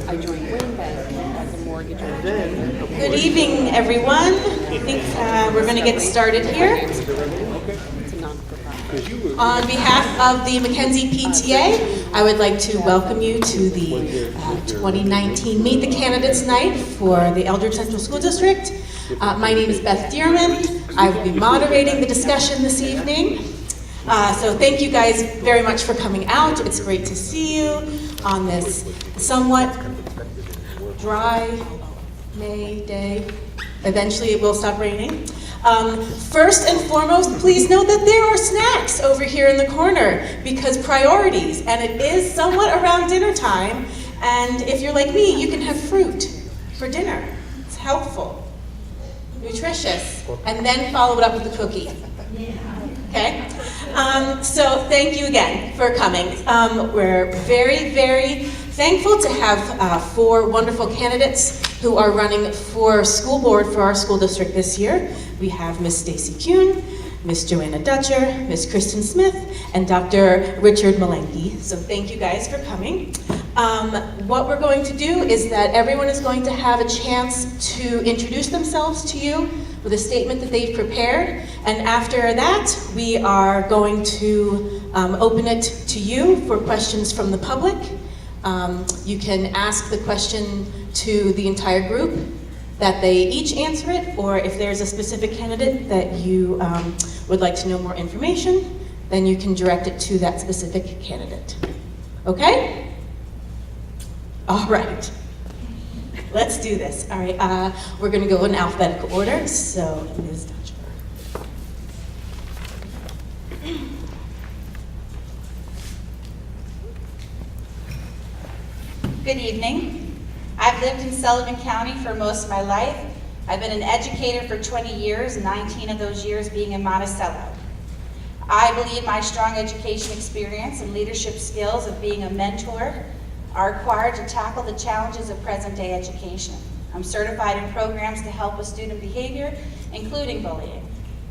I joined WinBank as a mortgage And originator. then, of Good course, evening, everyone. I think we're going to get started here. It's a non-for-profit. because you were, On behalf of the Mackenzie PTA, I would like to welcome you to the 2019 Meet the Candidates Night for the Eldred Central School District. My name is Beth Dearman. I will be moderating the discussion this evening. So thank you guys very much for coming out. It's great to see you on this somewhat dry May day. Eventually it will stop raining. First and foremost, please note that there are snacks over here in the corner because priorities, and it is somewhat around dinner time. And if you're like me, you can have fruit for dinner. It's helpful, nutritious, and then follow it up with a cookie. Okay? So thank you again for coming. We're very, very thankful to have 4 wonderful candidates who are running for school board for our school district this year. We have Ms. Stacy Kuhn, Ms. Joanna Dutcher, Ms. Kristen Smith, and Dr. Richard Malenki. So thank you guys for coming. What we're going to do is that everyone is going to have a chance to introduce themselves to you with a statement that they've prepared. And after that, we are going to open it to you for questions from the public. You can ask the question to the entire group, that they each answer it, or if there's a specific candidate that you would like to know more information, then you can direct it to that specific candidate. Okay? All right. Let's do this. All right, we're going to go in alphabetical order, so Ms. Dutcher. Good evening. I've lived in Sullivan County for most of my life. I've been an educator for 20 years, 19 of those years being in Monticello. I believe my strong education experience and leadership skills of being a mentor are required to tackle the challenges of present-day education. I'm certified in programs to help with student behavior, including bullying.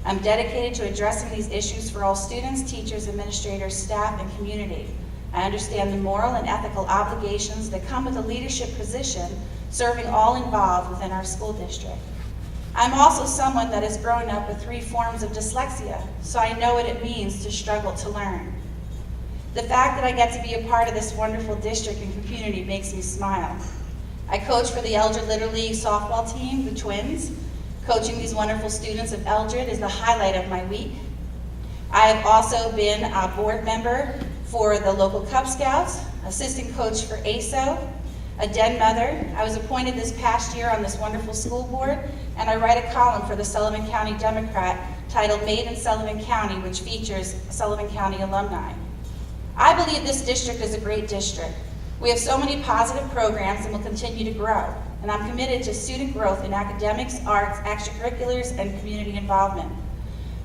I'm dedicated to addressing these issues for all students, teachers, administrators, staff, and community. I understand the moral and ethical obligations that come with a leadership position serving all involved within our school district. I'm also someone that has grown up with 3 forms of dyslexia, so I know what it means to struggle to learn. The fact that I get to be a part of this wonderful district and community makes me smile. I coach for the Eldred Little League softball team, the Twins. Coaching these wonderful students of Eldred is the highlight of my week. I have also been a board member for the local Cub Scouts, assistant coach for ASO, a den mother. I was appointed this past year on this wonderful school board, and I write a column for the Sullivan County Democrat titled Made in Sullivan County, which features Sullivan County alumni. I believe this district is a great district. We have so many positive programs and will continue to grow, and I'm committed to student growth in academics, arts, extracurriculars, and community involvement.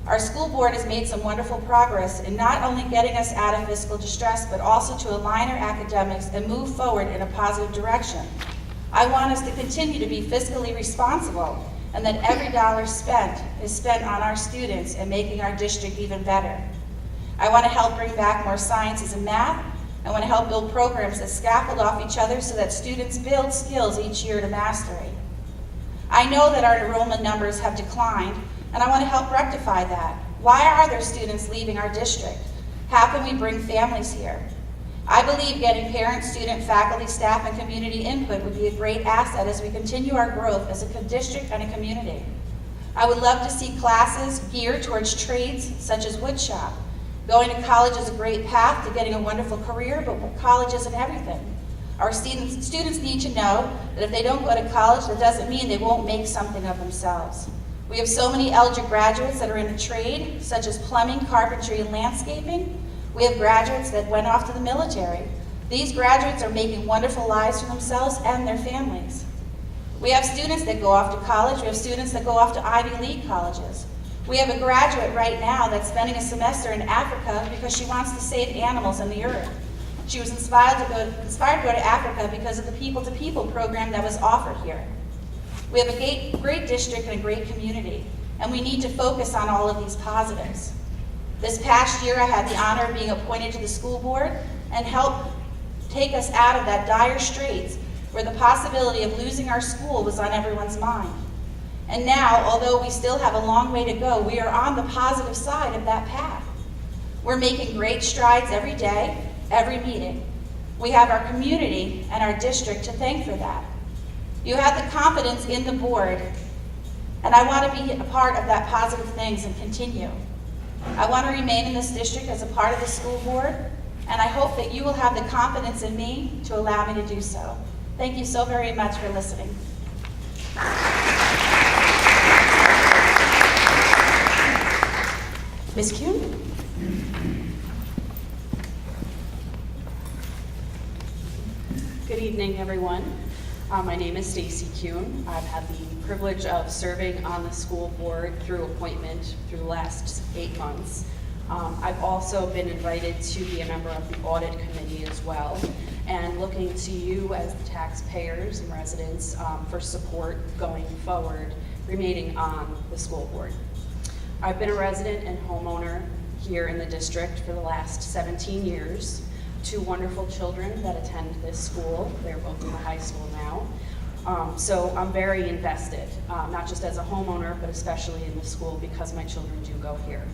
Our school board has made some wonderful progress in not only getting us out of fiscal distress, but also to align our academics and move forward in a positive direction. I want us to continue to be fiscally responsible and that every dollar spent is spent on our students and making our district even better. I want to help bring back more sciences and math. I want to help build programs that scaffold off each other so that students build skills each year to mastery. I know that our enrollment numbers have declined, and I want to help rectify that. Why are there students leaving our district? How can we bring families here? I believe getting parents, student, faculty, staff, and community input would be a great asset as we continue our growth as a district and a community. I would love to see classes geared towards trades such as woodshop. Going to college is a great path to getting a wonderful career, but college isn't everything. Our students need to know that if they don't go to college, that doesn't mean they won't make something of themselves. We have so many Eldred graduates that are in a trade, such as plumbing, carpentry, and landscaping. We have graduates that went off to the military. These graduates are making wonderful lives for themselves and their families. We have students that go off to college. We have students that go off to Ivy League colleges. We have a graduate right now that's spending a semester in Africa because she wants to save animals and the earth. She was inspired to go to Africa because of the people-to-people program that was offered here. We have a great district and a great community, and we need to focus on all of these positives. This past year, I had the honor of being appointed to the school board and help take us out of that dire straits where the possibility of losing our school was on everyone's mind. And now, although we still have a long way to go, we are on the positive side of that path. We're making great strides every day, every meeting. We have our community and our district to thank for that. You have the confidence in the board, and I want to be a part of that positive things and continue. I want to remain in this district as a part of the school board, and I hope that you will have the confidence in me to allow me to do so. Thank you so very much for listening. Ms. Kuhn? Good evening, everyone. My name is Stacy Kuhn. I've had the privilege of serving on the school board through appointment through the last 8 months. I've also been invited to be a member of the audit committee as well, and looking to you as the taxpayers and residents for support going forward, remaining on the school board. I've been a resident and homeowner here in the district for the last 17 years. 2 wonderful children that attend this school. They're both in the high school now. So I'm very invested, not just as a homeowner, but especially in the school because my children do go here.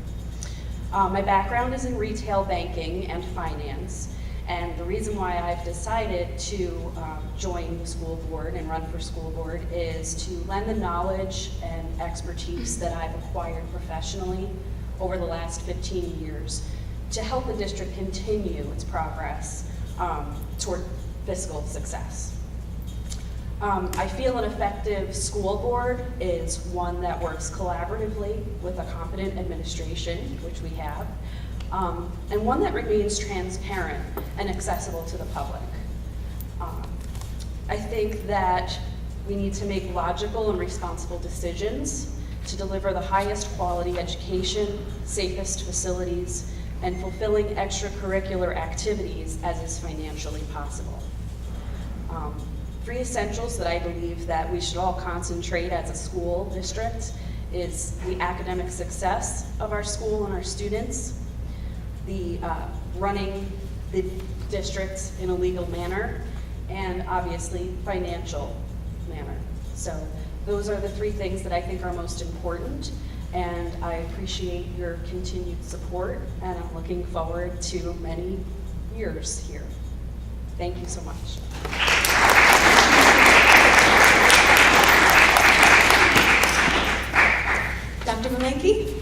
My background is in retail banking and finance, and the reason why I've decided to join the school board and run for school board is to lend the knowledge and expertise that I've acquired professionally over the last 15 years to help the district continue its progress toward fiscal success. I feel an effective school board is one that works collaboratively with a competent administration, which we have, and one that remains transparent and accessible to the public. I think that we need to make logical and responsible decisions to deliver the highest quality education, safest facilities, and fulfilling extracurricular activities as is financially possible. 3 essentials that I believe that we should all concentrate as a school district is the academic success of our school and our students, the running the district in a legal manner, and obviously financial manner. So those are the 3 things that I think are most important, and I appreciate your continued support, and I'm looking forward to many years here. Thank you so much. Dr. Malenki?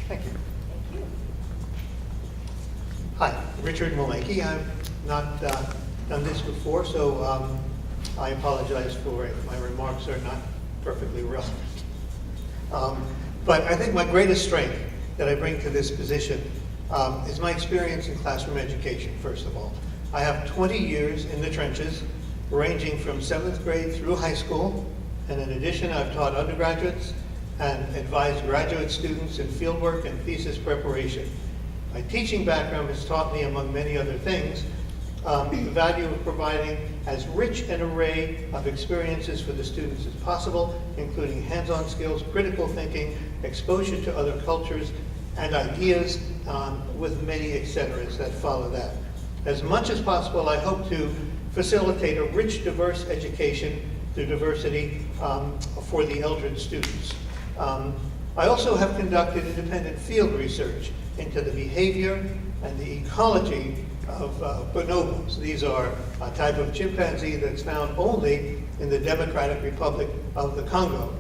Thank you. Hi, Richard Malenki. I've not done this before, so I apologize for if my remarks are not perfectly relevant. But I think my greatest strength that I bring to this position is my experience in classroom education, first of all. I have 20 years in the trenches, ranging from 7th grade through high school, and in addition, I've taught undergraduates and advised graduate students in fieldwork and thesis preparation. My teaching background has taught me, among many other things, the value of providing as rich an array of experiences for the students as possible, including hands-on skills, critical thinking, exposure to other cultures and ideas, with many et ceteras that follow that. As much as possible, I hope to facilitate a rich, diverse education through diversity for the Eldred students. I also have conducted independent field research into the behavior and the ecology of bonobos. These are a type of chimpanzee that's found only in the Democratic Republic of the Congo.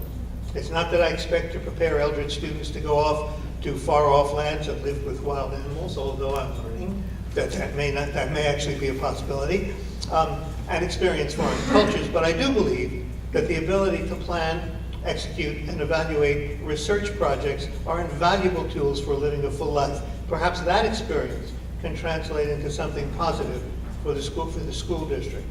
It's not that I expect to prepare Eldred students to go off to far-off lands and live with wild animals, although I'm learning that may actually be a possibility, and experience foreign cultures. But I do believe that the ability to plan, execute, and evaluate research projects are invaluable tools for living a full life. Perhaps that experience can translate into something positive for the school district.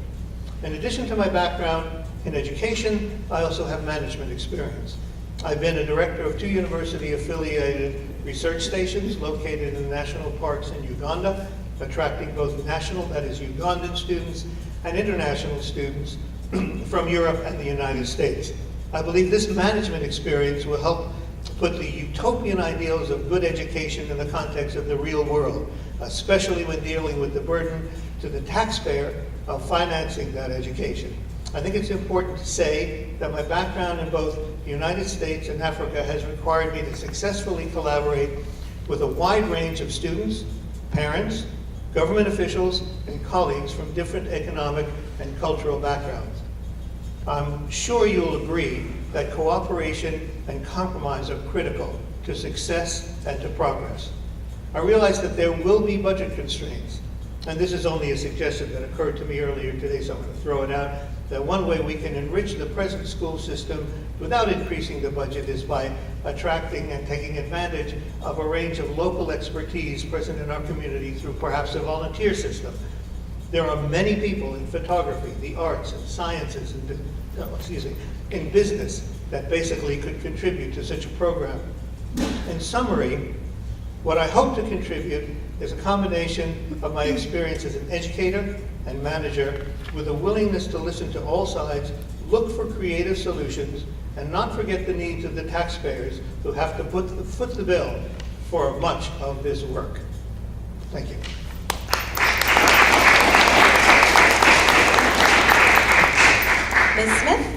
In addition to my background in education, I also have management experience. I've been a director of 2 university-affiliated research stations located in national parks in Uganda, attracting both national, that is Ugandan students, and international students from Europe and the United States. I believe this management experience will help put the utopian ideals of good education in the context of the real world, especially when dealing with the burden to the taxpayer of financing that education. I think it's important to say that my background in both the United States and Africa has required me to successfully collaborate with a wide range of students, parents, government officials, and colleagues from different economic and cultural backgrounds. I'm sure you'll agree that cooperation and compromise are critical to success and to progress. I realize that there will be budget constraints, and this is only a suggestion that occurred to me earlier today, so I'm going to throw it out, that one way we can enrich the present school system without increasing the budget is by attracting and taking advantage of a range of local expertise present in our community through perhaps a volunteer system. There are many people in photography, the arts, and sciences, and in business that basically could contribute to such a program. In summary, what I hope to contribute is a combination of my experience as an educator and manager with a willingness to listen to all sides, look for creative solutions, and not forget the needs of the taxpayers who have to foot the bill for much of this work. Thank you. Ms. Smith?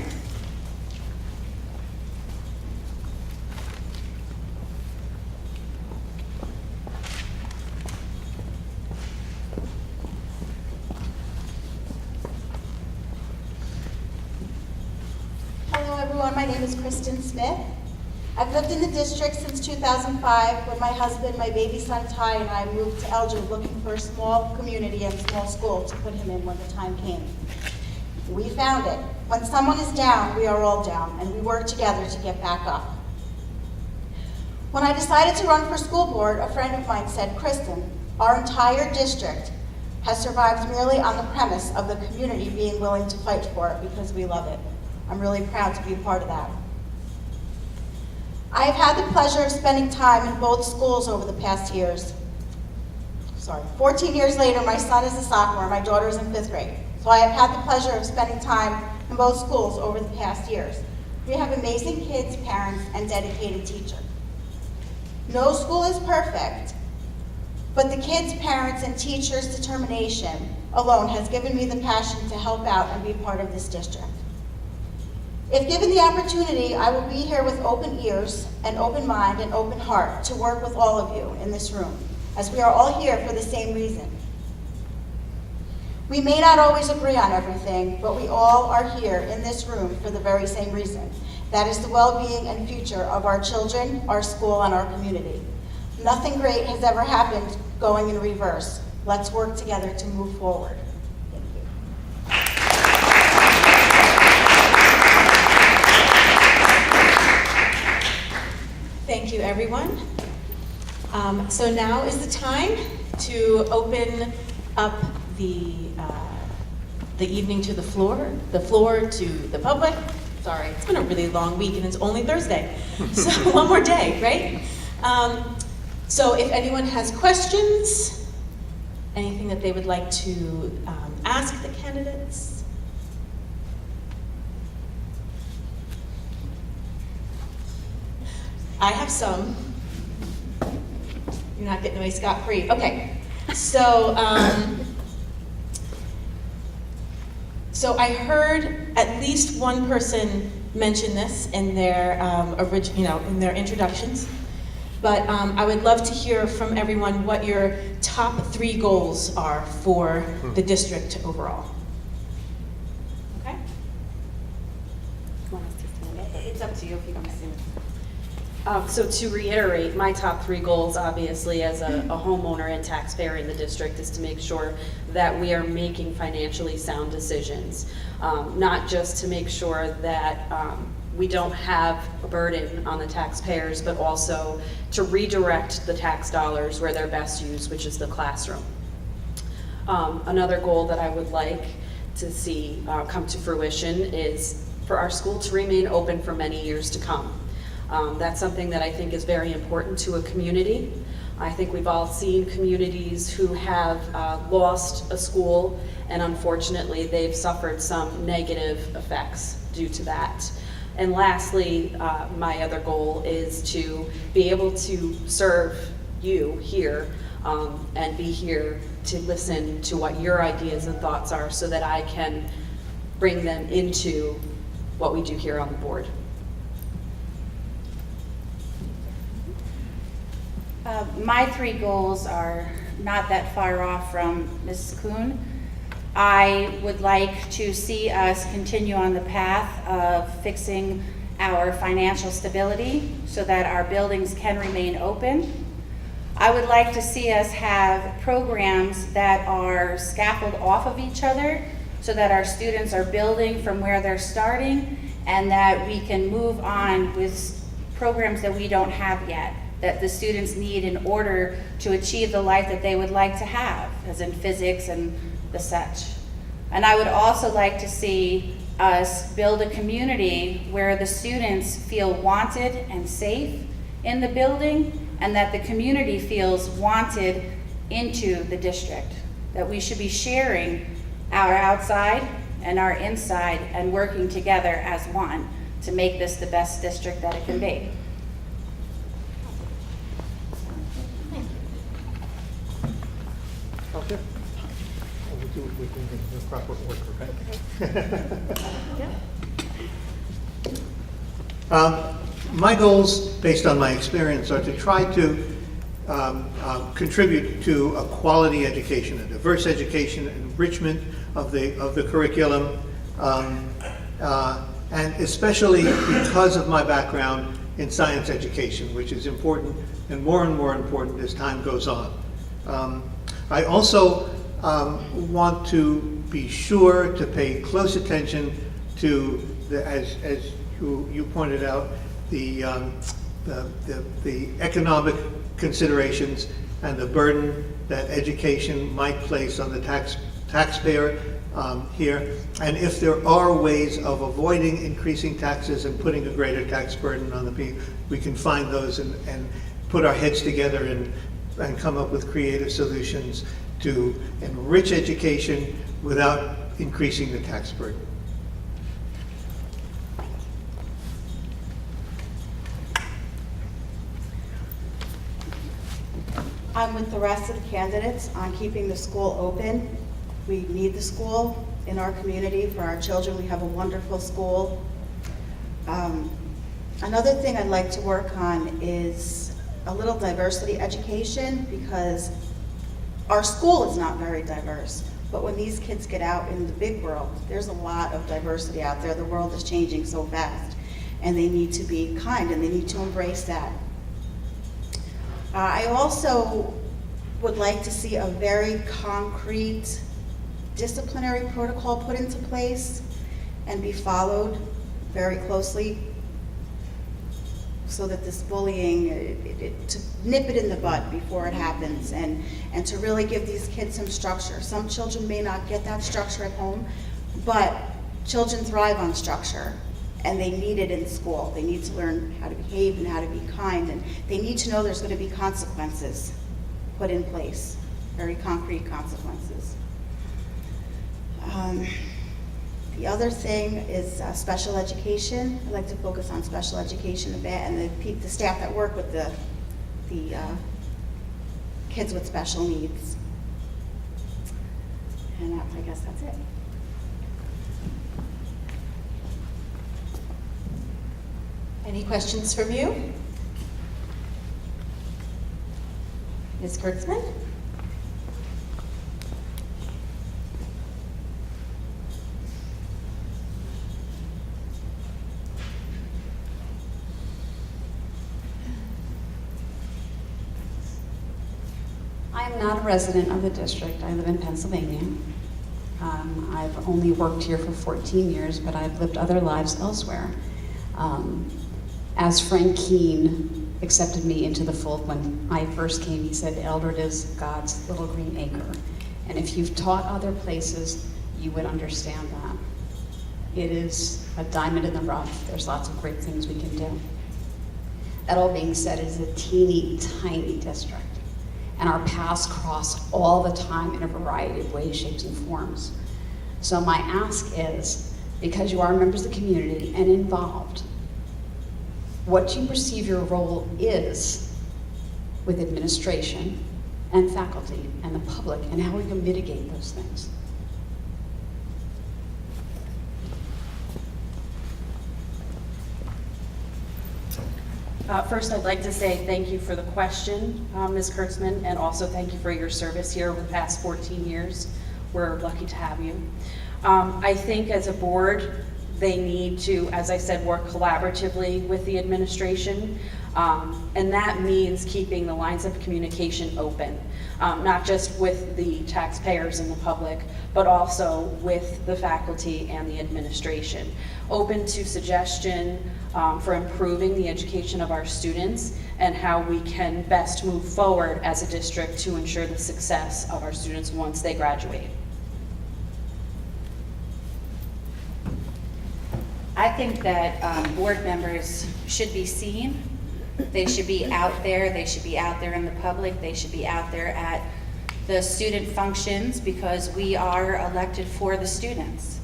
Hello everyone, my name is Kristen Smith. I've lived in the district since 2005 when my husband, my baby son Ty, and I moved to Eldred looking for a small community and small school to put him in when the time came. We found it. When someone is down, we are all down, and we work together to get back up. When I decided to run for school board, a friend of mine said, Kristen, our entire district has survived merely on the premise of the community being willing to fight for it because we love it. I'm really proud to be a part of that. I have had the pleasure of spending time in both schools over the past years. 14 years later, my son is a sophomore, my daughter is in 5th grade. So I have had the pleasure of spending time in both schools over the past years. We have amazing kids, parents, and dedicated teachers. No school is perfect, but the kids, parents, and teachers' determination alone has given me the passion to help out and be part of this district. If given the opportunity, I will be here with open ears, an open mind, and open heart to work with all of you in this room, as we are all here for the same reason. We may not always agree on everything, but we all are here in this room for the very same reason. That is the well-being and future of our children, our school, and our community. Nothing great has ever happened going in reverse. Let's work together to move forward. Thank you. Thank you, everyone. So now is the time to open up the evening to the floor to the public. Sorry, it's been a really long week and it's only Thursday. So one more day, right? So if anyone has questions, anything that they would like to ask the candidates. I have some. You're not getting away scot-free. Okay, so I heard at least one person mention this in their in their introductions, but I would love to hear from everyone what your top 3 goals are for the district overall. Okay? Want us to stand up? It's up to you if you want to stand. So to reiterate, my top 3 goals, obviously, as a homeowner and taxpayer in the district, is to make sure that we are making financially sound decisions. Not just to make sure that we don't have a burden on the taxpayers, but also to redirect the tax dollars where they're best used, which is the classroom. Another goal that I would like to see come to fruition is for our school to remain open for many years to come. That's something that I think is very important to a community. I think we've all seen communities who have lost a school, and unfortunately they've suffered some negative effects due to that. And lastly, my other goal is to be able to serve you here and be here to listen to what your ideas and thoughts are so that I can bring them into what we do here on the board. My 3 goals are not that far off from Ms. Kuhn. I would like to see us continue on the path of fixing our financial stability so that our buildings can remain open. I would like to see us have programs that are scaffold off of each other so that our students are building from where they're starting and that we can move on with programs that we don't have yet, that the students need in order to achieve the life that they would like to have, as in physics and the such. And I would also like to see us build a community where the students feel wanted and safe in the building, and that the community feels wanted into the district. That we should be sharing our outside and our inside and working together as one to make this the best district that it can be. Okay. We'll do it within the proper order, right? My goals, based on my experience, are to try to contribute to a quality education, a diverse education, enrichment of the curriculum, and especially because of my background in science education, which is important and more important as time goes on. I also want to be sure to pay close attention to, as you pointed out, the economic considerations and the burden that education might place on the taxpayer here. And if there are ways of avoiding increasing taxes and putting a greater tax burden on the people, we can find those and put our heads together and come up with creative solutions to enrich education without increasing the tax burden. I'm with the rest of the candidates on keeping the school open. We need the school in our community for our children. We have a wonderful school. Another thing I'd like to work on is a little diversity education, because our school is not very diverse. But when these kids get out in the big world, there's a lot of diversity out there. The world is changing so fast, and they need to be kind, and they need to embrace that. I also would like to see a very concrete disciplinary protocol put into place and be followed very closely, so that this bullying, to nip it in the bud before it happens, and to really give these kids some structure. Some children may not get that structure at home, but children thrive on structure, and they need it in school. They need to learn how to behave and how to be kind, and they need to know there's going to be consequences put in place, very concrete consequences. The other thing is special education. I'd like to focus on special education a bit, and the staff that work with the kids with special needs. And I guess that's it. Any questions from you? Ms. Kurtzman? I am not a resident of the district. I live in Pennsylvania. I've only worked here for 14 years, but I've lived other lives elsewhere. As Frank Keene accepted me into the fold when I first came, he said, Eldred is God's little green acre. And if you've taught other places, you would understand that. It is a diamond in the rough. There's lots of great things we can do. That all being said, it is a teeny tiny district. And our paths cross all the time in a variety of ways, shapes, and forms. So my ask is, because you are members of the community and involved, what you perceive your role is with administration and faculty and the public, and how we can mitigate those things. First, I'd like to say thank you for the question, Ms. Kurtzman, and also thank you for your service here over the past 14 years. We're lucky to have you. I think as a board, they need to, as I said, work collaboratively with the administration, and that means keeping the lines of communication open, not just with the taxpayers and the public, but also with the faculty and the administration. Open to suggestion for improving the education of our students and how we can best move forward as a district to ensure the success of our students once they graduate. I think that board members should be seen. They should be out there. They should be out there in the public. They should be out there at the student functions, because we are elected for the students.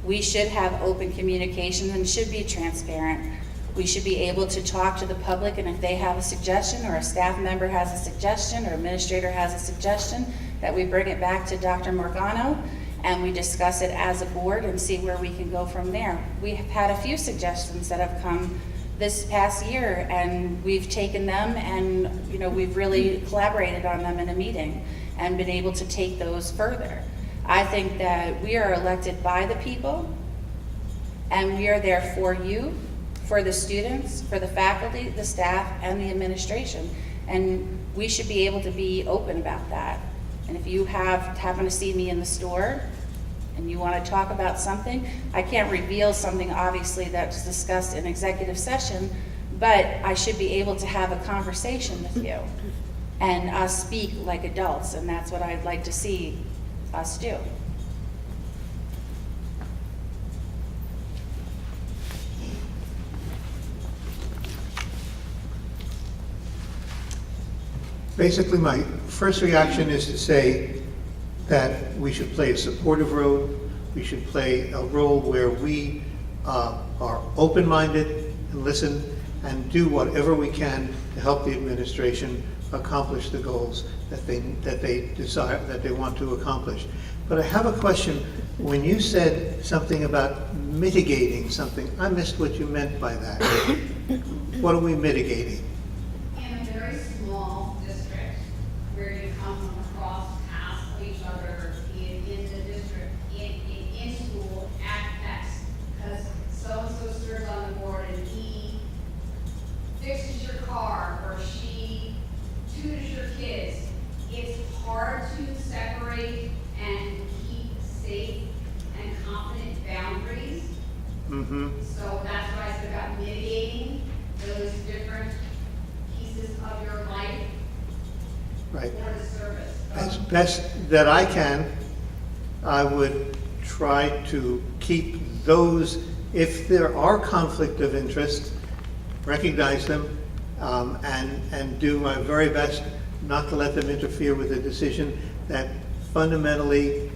We should have open communication and should be transparent. We should be able to talk to the public, and if they have a suggestion, or a staff member has a suggestion, or administrator has a suggestion, that we bring it back to Dr. Morgano and we discuss it as a board and see where we can go from there. We have had a few suggestions that have come this past year, and we've taken them and we've really collaborated on them in a meeting and been able to take those further. I think that we are elected by the people, and we are there for you, for the students, for the faculty, the staff, and the administration. And we should be able to be open about that. And if you happen to see me in the store and you want to talk about something, I can't reveal something obviously that's discussed in executive session, but I should be able to have a conversation with you and us speak like adults, and that's what I'd like to see us do. Basically, my first reaction is to say that we should play a supportive role. We should play a role where we are open-minded and listen and do whatever we can to help the administration accomplish the goals that they desire, that they want to accomplish. But I have a question. When you said something about mitigating something, I missed what you meant by that. What are we mitigating? In a very small district where you come from across paths of each other in the district, in school, at X, because so-and-so serves on the board and he fixes your car or she tutors your kids, it's hard to separate and keep safe and confident boundaries. Mm-hmm. So that's why I said about mitigating those different pieces of your life Right. for the service. As best that I can, I would try to keep those, if there are conflict of interest, recognize them, and do my very best not to let them interfere with a decision that fundamentally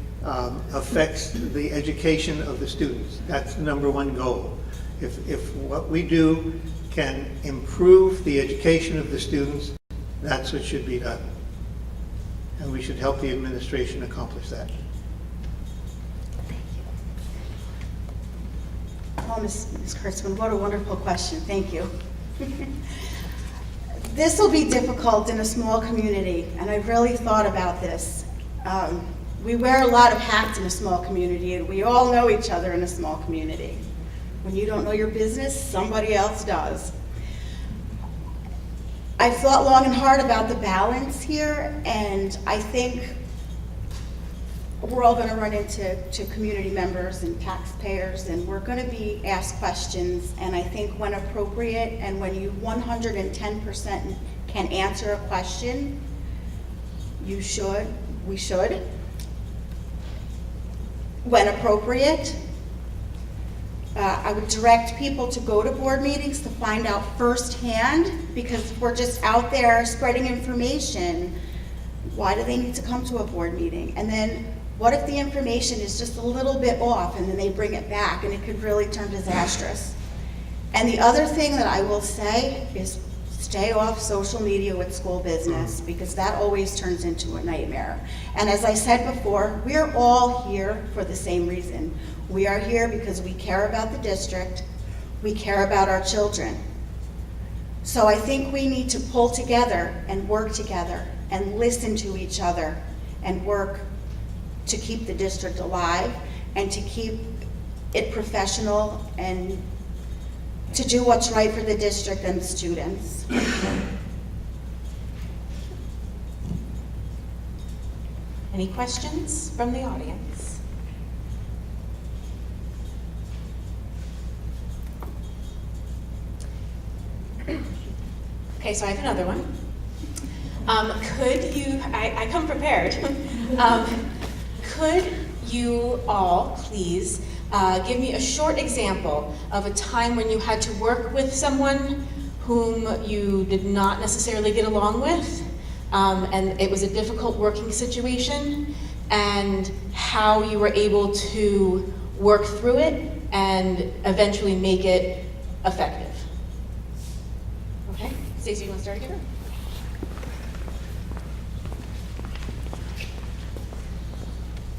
affects the education of the students. That's the number one goal. If what we do can improve the education of the students, that's what should be done. And we should help the administration accomplish that. Oh, Ms. Kurtzman, what a wonderful question. Thank you. This will be difficult in a small community, and I've really thought about this. We wear a lot of hats in a small community, and we all know each other in a small community. When you don't know your business, somebody else does. I've thought long and hard about the balance here, and I think we're all going to run into community members and taxpayers, and we're going to be asked questions, and I think when appropriate and when you 110% can answer a question, we should. When appropriate, I would direct people to go to board meetings to find out firsthand, because if we're just out there spreading information, why do they need to come to a board meeting? And then what if the information is just a little bit off and then they bring it back and it could really turn disastrous? And the other thing that I will say is stay off social media with school business, because that always turns into a nightmare. And as I said before, we are all here for the same reason. We are here because we care about the district, we care about our children. So I think we need to pull together and work together and listen to each other and work to keep the district alive and to keep it professional and to do what's right for the district and the students. Any questions from the audience? Okay, so I have another one. Could you, I come prepared. Could you all please give me a short example of a time when you had to work with someone whom you did not necessarily get along with, and it was a difficult working situation, and how you were able to work through it and eventually make it effective? Okay, Stacey, you want to start again?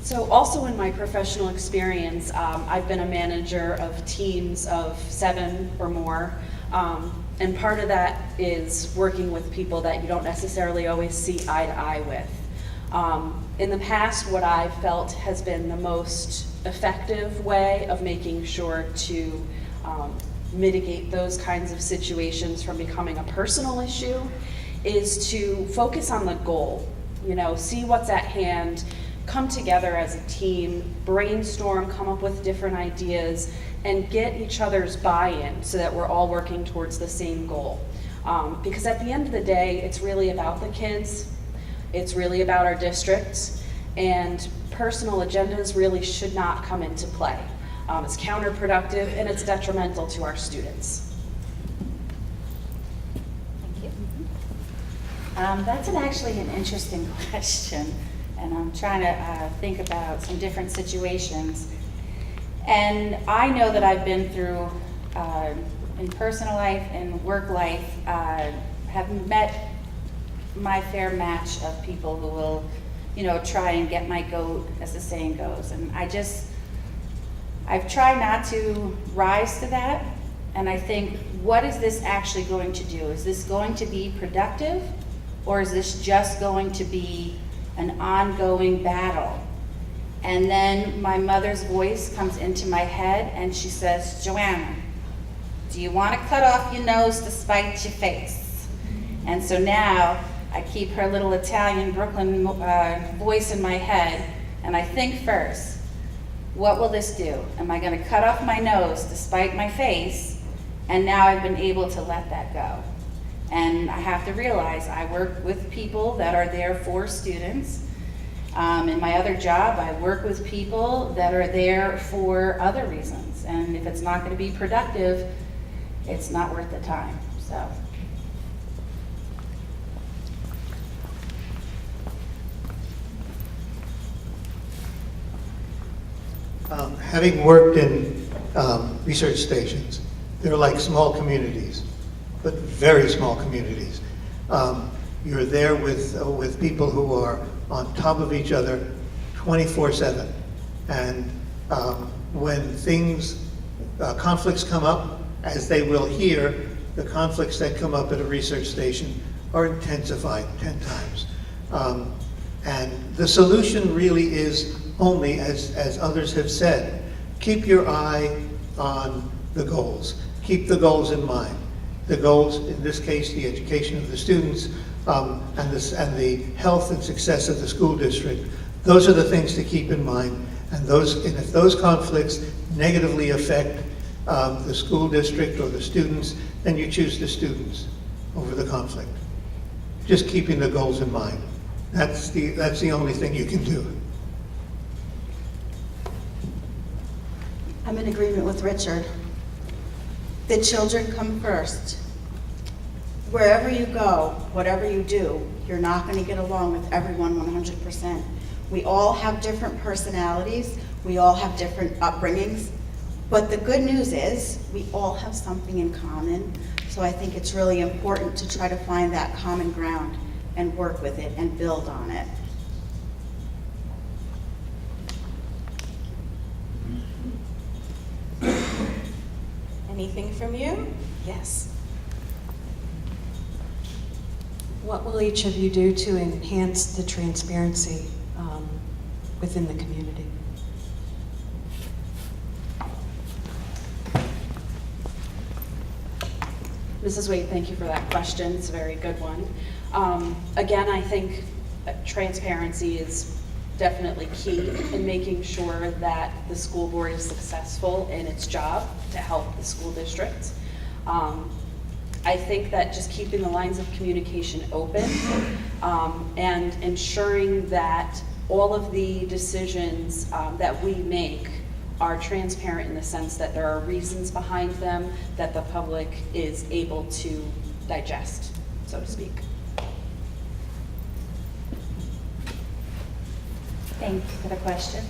So also in my professional experience, I've been a manager of teams of 7 or more, and part of that is working with people that you don't necessarily always see eye to eye with. In the past, what I've felt has been the most effective way of making sure to mitigate those kinds of situations from becoming a personal issue is to focus on the goal. You know, see what's at hand, come together as a team, brainstorm, come up with different ideas, and get each other's buy-in so that we're all working towards the same goal. Because at the end of the day, it's really about the kids, it's really about our districts, and personal agendas really should not come into play. It's counterproductive and it's detrimental to our students. Thank you. That's actually an interesting question, and I'm trying to think about some different situations. And I know that I've been through, in personal life and work life, have met my fair match of people who will, you know, try and get my goat, as the saying goes. And I've tried not to rise to that, and I think, what is this actually going to do? Is this going to be productive, or is this just going to be an ongoing battle? And then my mother's voice comes into my head and she says, Joanna, do you want to cut off your nose to spite your face? And so now I keep her little Italian Brooklyn voice in my head, and I think first, what will this do? Am I going to cut off my nose to spite my face? And now I've been able to let that go. And I have to realize I work with people that are there for students. In my other job, I work with people that are there for other reasons. And if it's not going to be productive, it's not worth the time. So. Having worked in research stations, they're like small communities, but very small communities. You're there with people who are on top of each other 24/7. And when conflicts come up, as they will here, the conflicts that come up at a research station are intensified 10 times. And the solution really is only, as others have said, keep your eye on the goals. Keep the goals in mind. The goals, in this case, the education of the students, and the health and success of the school district. Those are the things to keep in mind. And if those conflicts negatively affect the school district or the students, then you choose the students over the conflict. Just keeping the goals in mind. That's the only thing you can do. I'm in agreement with Richard. The children come first. Wherever you go, whatever you do, you're not going to get along with everyone 100%. We all have different personalities. We all have different upbringings. But the good news is, we all have something in common, so I think it's really important to try to find that common ground and work with it and build on it. Anything from you? Yes. What will each of you do to enhance the transparency within the community? Mrs. Wade, thank you for that question. It's a very good one. Again, I think transparency is definitely key in making sure that the school board is successful in its job to help the school district. I think that just keeping the lines of communication open and ensuring that all of the decisions that we make are transparent in the sense that there are reasons behind them that the public is able to digest, so to speak. Thank you for the question.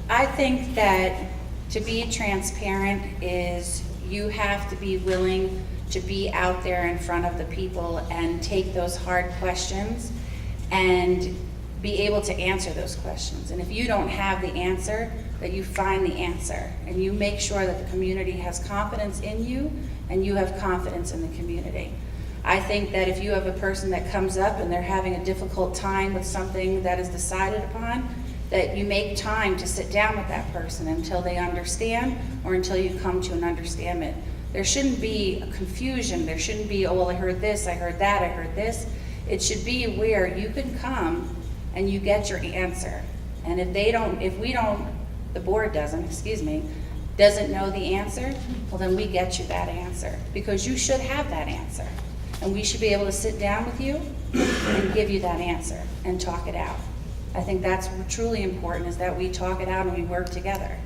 I think that to be transparent is you have to be willing to be out there in front of the people and take those hard questions and be able to answer those questions. And if you don't have the answer, that you find the answer and you make sure that the community has confidence in you and you have confidence in the community. I think that if you have a person that comes up and they're having a difficult time with something that is decided upon, that you make time to sit down with that person until they understand or until you come to an understanding. There shouldn't be a confusion. There shouldn't be, oh, well, I heard this, I heard that, I heard this. It should be where you can come and you get your answer. And if the board doesn't know the answer, well, then we get you that answer because you should have that answer. And we should be able to sit down with you and give you that answer and talk it out. I think that's truly important, is that we talk it out and we work together.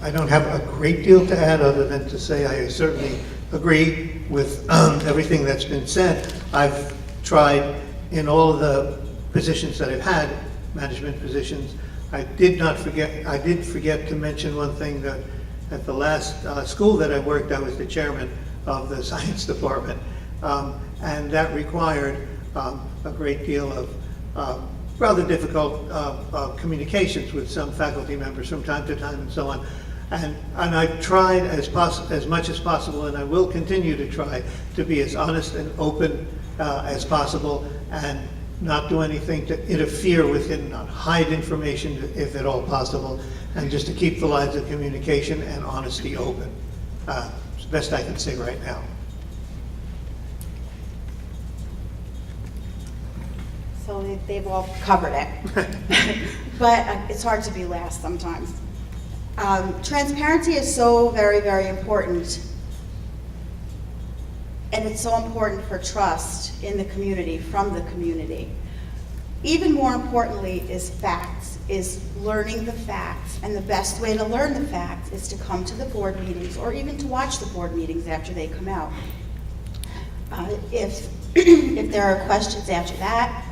I don't have a great deal to add other than to say I certainly agree with everything that's been said. I've tried in all of the positions that I've had, management positions. I did forget to mention one thing, that at the last school that I worked, I was the chairman of the science department. And that required a great deal of rather difficult communications with some faculty members from time to time and so on. And I've tried as much as possible, and I will continue to try to be as honest and open as possible and not do anything to interfere with it, not hide information if at all possible, and just to keep the lines of communication and honesty open. It's the best I can say right now. So they've all covered it. But it's hard to be last sometimes. Transparency is so very, very important. And it's so important for trust in the community, from the community. Even more importantly is facts, is learning the facts. And the best way to learn the facts is to come to the board meetings or even to watch the board meetings after they come out. If there are questions after that,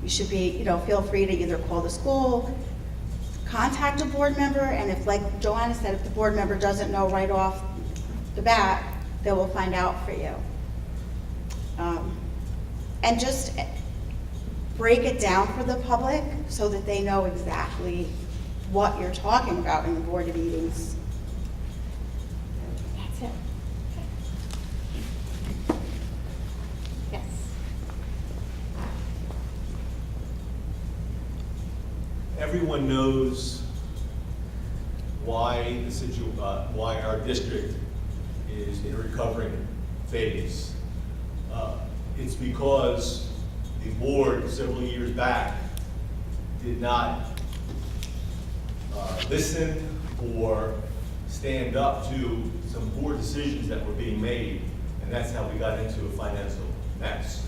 you should be, feel free to either call the school, contact a board member, and if, like Joanna said, if the board member doesn't know right off the bat, they will find out for you. And just break it down for the public so that they know exactly what you're talking about in the board meetings. That's it. Yes. Everyone knows why why our district is in a recovering phase. It's because the board several years back did not listen or stand up to some poor decisions that were being made, and that's how we got into a financial mess.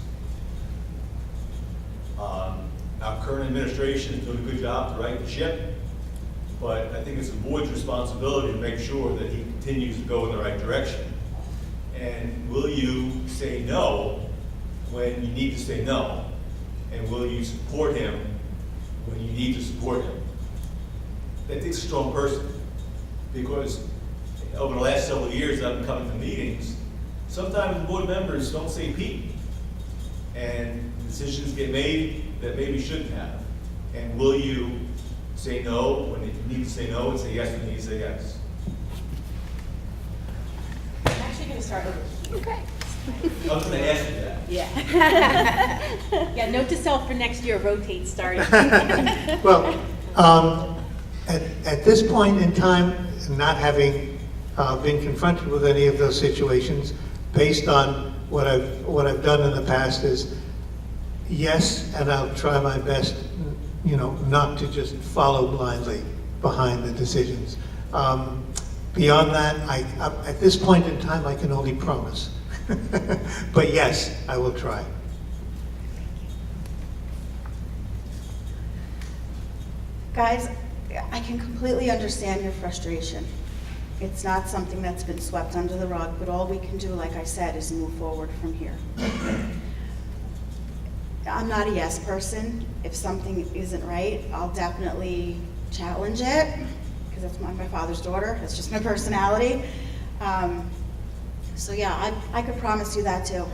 Our current administration is doing a good job to right the ship, but I think it's the board's responsibility to make sure that he continues to go in the right direction. And will you say no when you need to say no? And will you support him when you need to support him? That takes a strong person, because over the last several years that I've been coming to meetings, sometimes board members don't say Pete, and decisions get made that maybe shouldn't have. And will you say no when you need to say no and say yes when you need to say yes? I'm actually going to start over. Okay. I was going to ask you that. Yeah. Yeah, note to self for next year, rotate starting. Well, at this point in time, not having been confronted with any of those situations, based on what I've done in the past, is yes, and I'll try my best, not to just follow blindly behind the decisions. Beyond that, at this point in time, I can only promise. But yes, I will try. Guys, I can completely understand your frustration. It's not something that's been swept under the rug, but all we can do, like I said, is move forward from here. I'm not a yes person. If something isn't right, I'll definitely challenge it, because that's my father's daughter. That's just my personality. So yeah, I could promise you that too.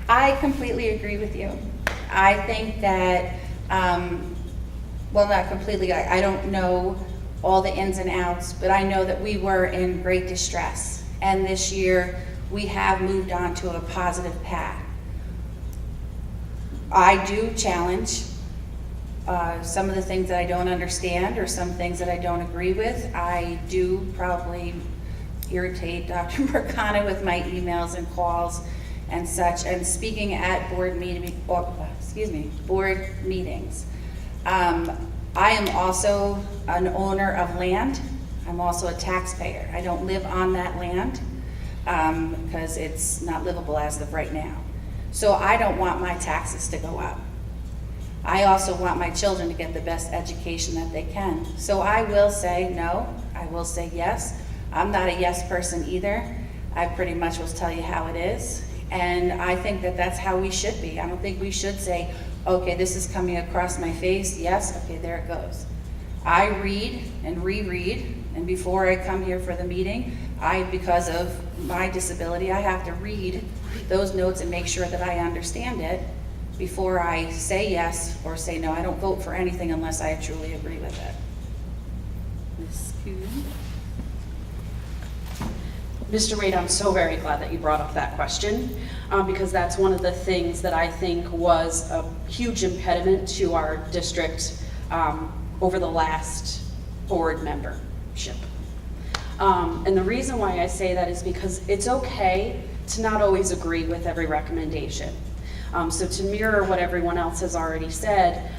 I completely agree with you. I think that, well, not completely, I don't know all the ins and outs, but I know that we were in great distress. And this year, we have moved on to a positive path. I do challenge some of the things that I don't understand or some things that I don't agree with. I do probably irritate Dr. Mercano with my emails and calls and such, and speaking at board meetings. I am also an owner of land. I'm also a taxpayer. I don't live on that land because it's not livable as of right now. So I don't want my taxes to go up. I also want my children to get the best education that they can. So I will say no, I will say yes. I'm not a yes person either. I pretty much will tell you how it is. And I think that that's how we should be. I don't think we should say, okay, this is coming across my face, yes, okay, there it goes. I read and reread, and before I come here for the meeting, because of my disability, I have to read those notes and make sure that I understand it before I say yes or say no. I don't vote for anything unless I truly agree with it. Ms. Kuhn? Mr. Wade, I'm so very glad that you brought up that question, because that's one of the things that I think was a huge impediment to our district over the last board membership. And the reason why I say that is because it's okay to not always agree with every recommendation. So to mirror what everyone else has already said,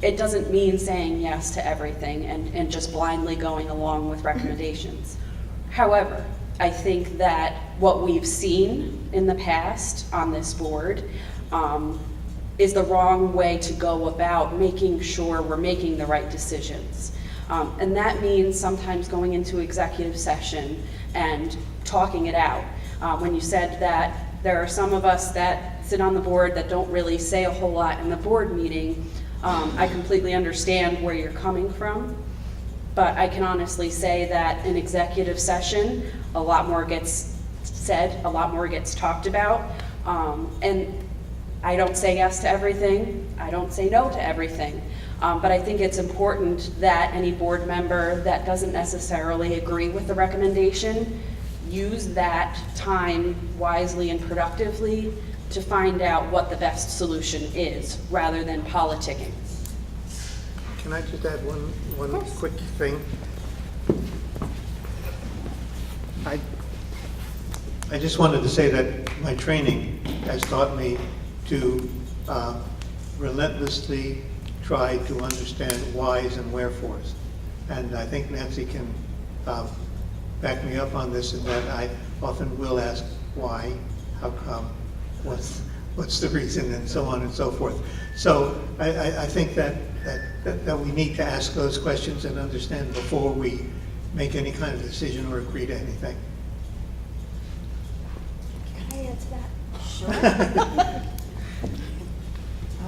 it doesn't mean saying yes to everything and just blindly going along with recommendations. However, I think that what we've seen in the past on this board is the wrong way to go about making sure we're making the right decisions. And that means sometimes going into executive session and talking it out. When you said that there are some of us that sit on the board that don't really say a whole lot in the board meeting, I completely understand where you're coming from. But I can honestly say that in executive session, a lot more gets said, a lot more gets talked about. And I don't say yes to everything, I don't say no to everything. But I think it's important that any board member that doesn't necessarily agree with the recommendation use that time wisely and productively to find out what the best solution is, rather than politicking. Can I just add one quick thing? I just wanted to say that my training has taught me to relentlessly try to understand whys and wherefores. And I think Nancy can back me up on this, in that I often will ask why, how come, what's the reason, and so on and so forth. So I think that that we need to ask those questions and understand before we make any kind of decision or agree to anything. Can I add to that? Sure.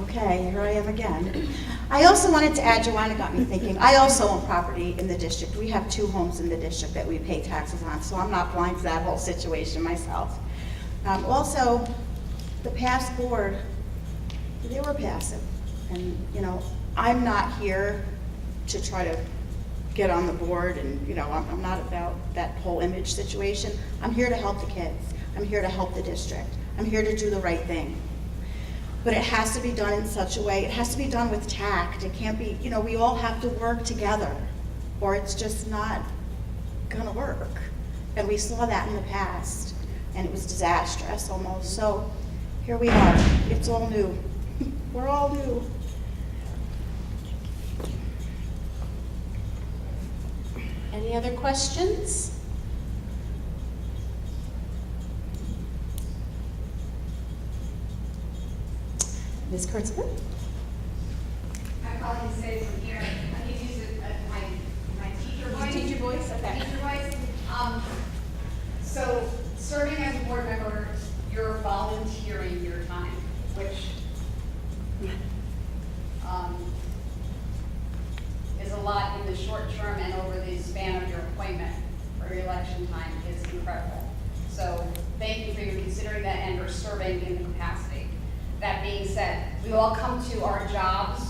Okay, here I am again. I also wanted to add, Joanna got me thinking, I also own property in the district. We have 2 homes in the district that we pay taxes on, so I'm not blind to that whole situation myself. Also, the past board, they were passive. And, you know, I'm not here to try to get on the board and, you know, I'm not about that whole image situation. I'm here to help the kids. I'm here to help the district. I'm here to do the right thing. But it has to be done in such a way, it has to be done with tact. It can't be, you know, we all have to work together or it's just not gonna work. And we saw that in the past and it was disastrous almost. So here we are, it's all new. We're all new. Any other questions? Ms. Kurtzman? I probably can say it from here. I can use it as my teacher voice. Teacher voice, okay. Teacher voice. So serving as a board member, you're volunteering your time, which is a lot in the short term and over the span of your appointment or your election time is incredible. So thank you for your considering that and for serving in the capacity. That being said, we all come to our jobs,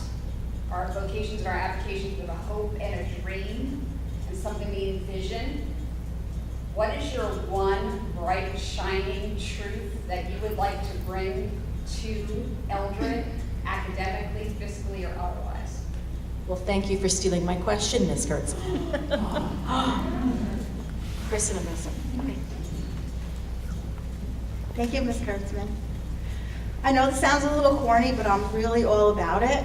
our vocations, and our applications with a hope and a dream and something we envision. What is your one bright, shining truth that you would like to bring to Eldred, academically, fiscally, or otherwise? Well, thank you for stealing my question, Ms. Kurtzman. Kristen and Melissa. Okay. Thank you, Ms. Kurtzman. I know this sounds a little corny, but I'm really all about it.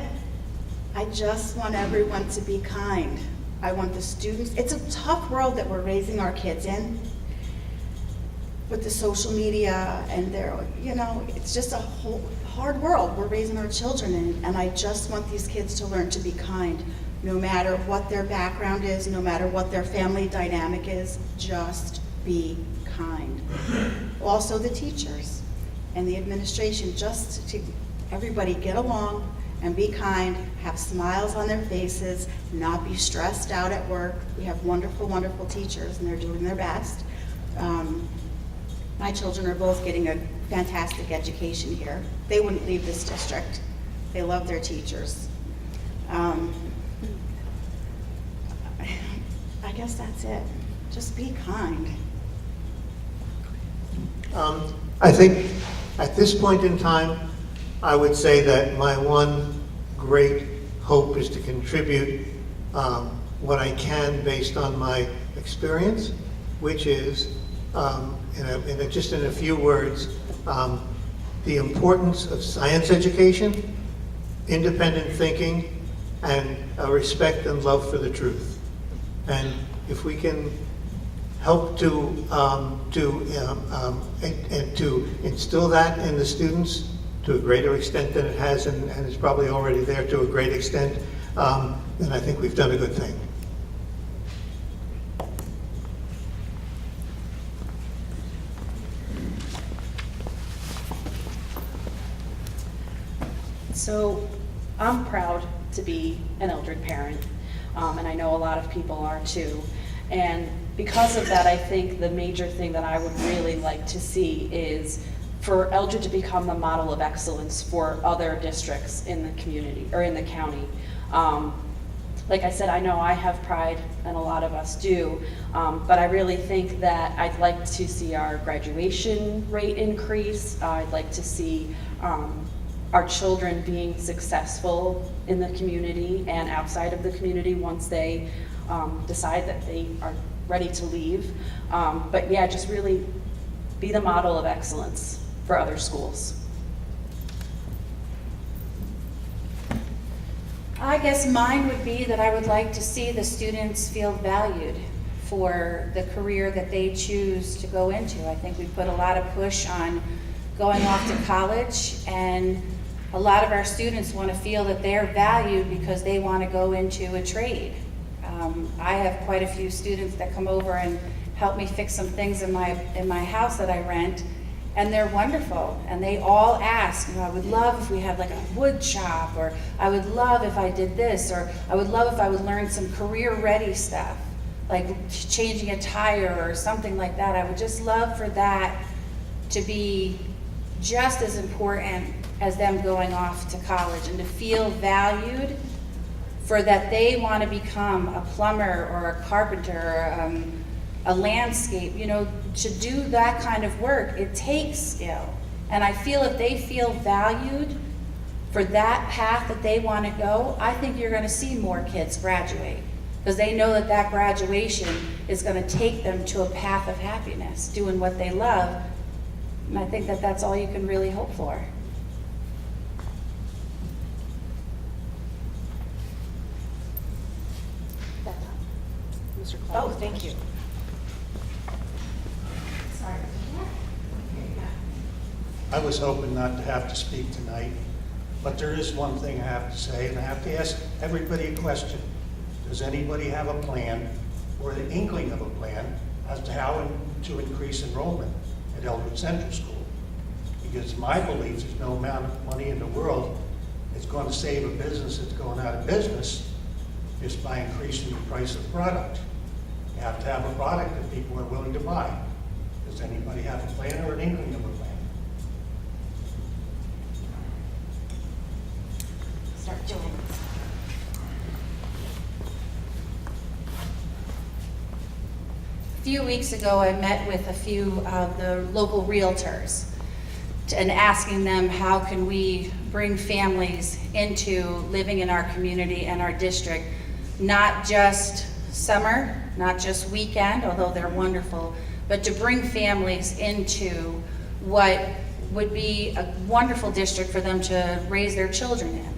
I just want everyone to be kind. I want the students, it's a tough world that we're raising our kids in with the social media and their, you know, it's just a whole hard world we're raising our children in, and I just want these kids to learn to be kind, no matter what their background is, no matter what their family dynamic is, just be kind. Also the teachers and the administration, just to everybody get along and be kind, have smiles on their faces, not be stressed out at work. We have wonderful, wonderful teachers and they're doing their best. My children are both getting a fantastic education here. They wouldn't leave this district. They love their teachers. I guess that's it. Just be kind. I think at this point in time, I would say that my one great hope is to contribute what I can based on my experience, which is, just in a few words, the importance of science education, independent thinking, and a respect and love for the truth. And if we can help to instill that in the students to a greater extent than it has, and is probably already there to a great extent, then I think we've done a good thing. So I'm proud to be an Eldred parent, and I know a lot of people are too. And because of that, I think the major thing that I would really like to see is for Eldred to become the model of excellence for other districts in the community, or in the county. Like I said, I know I have pride, and a lot of us do, but I really think that I'd like to see our graduation rate increase. I'd like to see our children being successful in the community and outside of the community once they decide that they are ready to leave. But yeah, just really be the model of excellence for other schools. I guess mine would be that I would like to see the students feel valued for the career that they choose to go into. I think we put a lot of push on going off to college, and A lot of our students want to feel that they're valued because they want to go into a trade. I have quite a few students that come over and help me fix some things in my house that I rent, and they're wonderful. And they all ask, I would love if we had like a wood shop, or I would love if I did this, or I would love if I would learn some career-ready stuff, like changing a tire or something like that. I would just love for that to be just as important as them going off to college, and to feel valued for that they want to become a plumber or a carpenter or a landscape, to do that kind of work, it takes skill. And I feel if they feel valued for that path that they want to go, I think you're going to see more kids graduate, because they know that that graduation is going to take them to a path of happiness, doing what they love. And I think that that's all you can really hope for. Mr. Clark. Oh, thank you. I was hoping not to have to speak tonight, but there is one thing I have to say, and I have to ask everybody a question. Does anybody have a plan or the inkling of a plan as to how to increase enrollment at Eldred Central School? Because my belief is no amount of money in the world is going to save a business that's going out of business just by increasing the price of product. You have to have a product that people are willing to buy. Does anybody have a plan or an inkling of a plan? Start doing this. A few weeks ago, I met with a few of the local realtors and asking them how can we bring families into living in our community and our district, not just summer, not just weekend, although they're wonderful, but to bring families into what would be a wonderful district for them to raise their children in.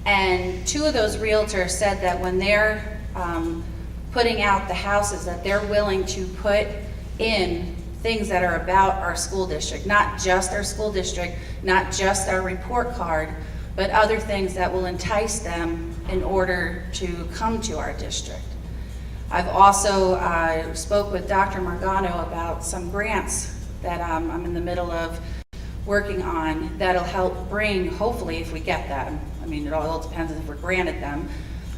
And two of those realtors said that when they're putting out the houses, that they're willing to put in things that are about our school district, not just our school district, not just our report card, but other things that will entice them in order to come to our district. I've also spoke with Dr. Margano about some grants that I'm in the middle of working on that'll help bring, hopefully if we get them, I mean it all depends on if we're granted them,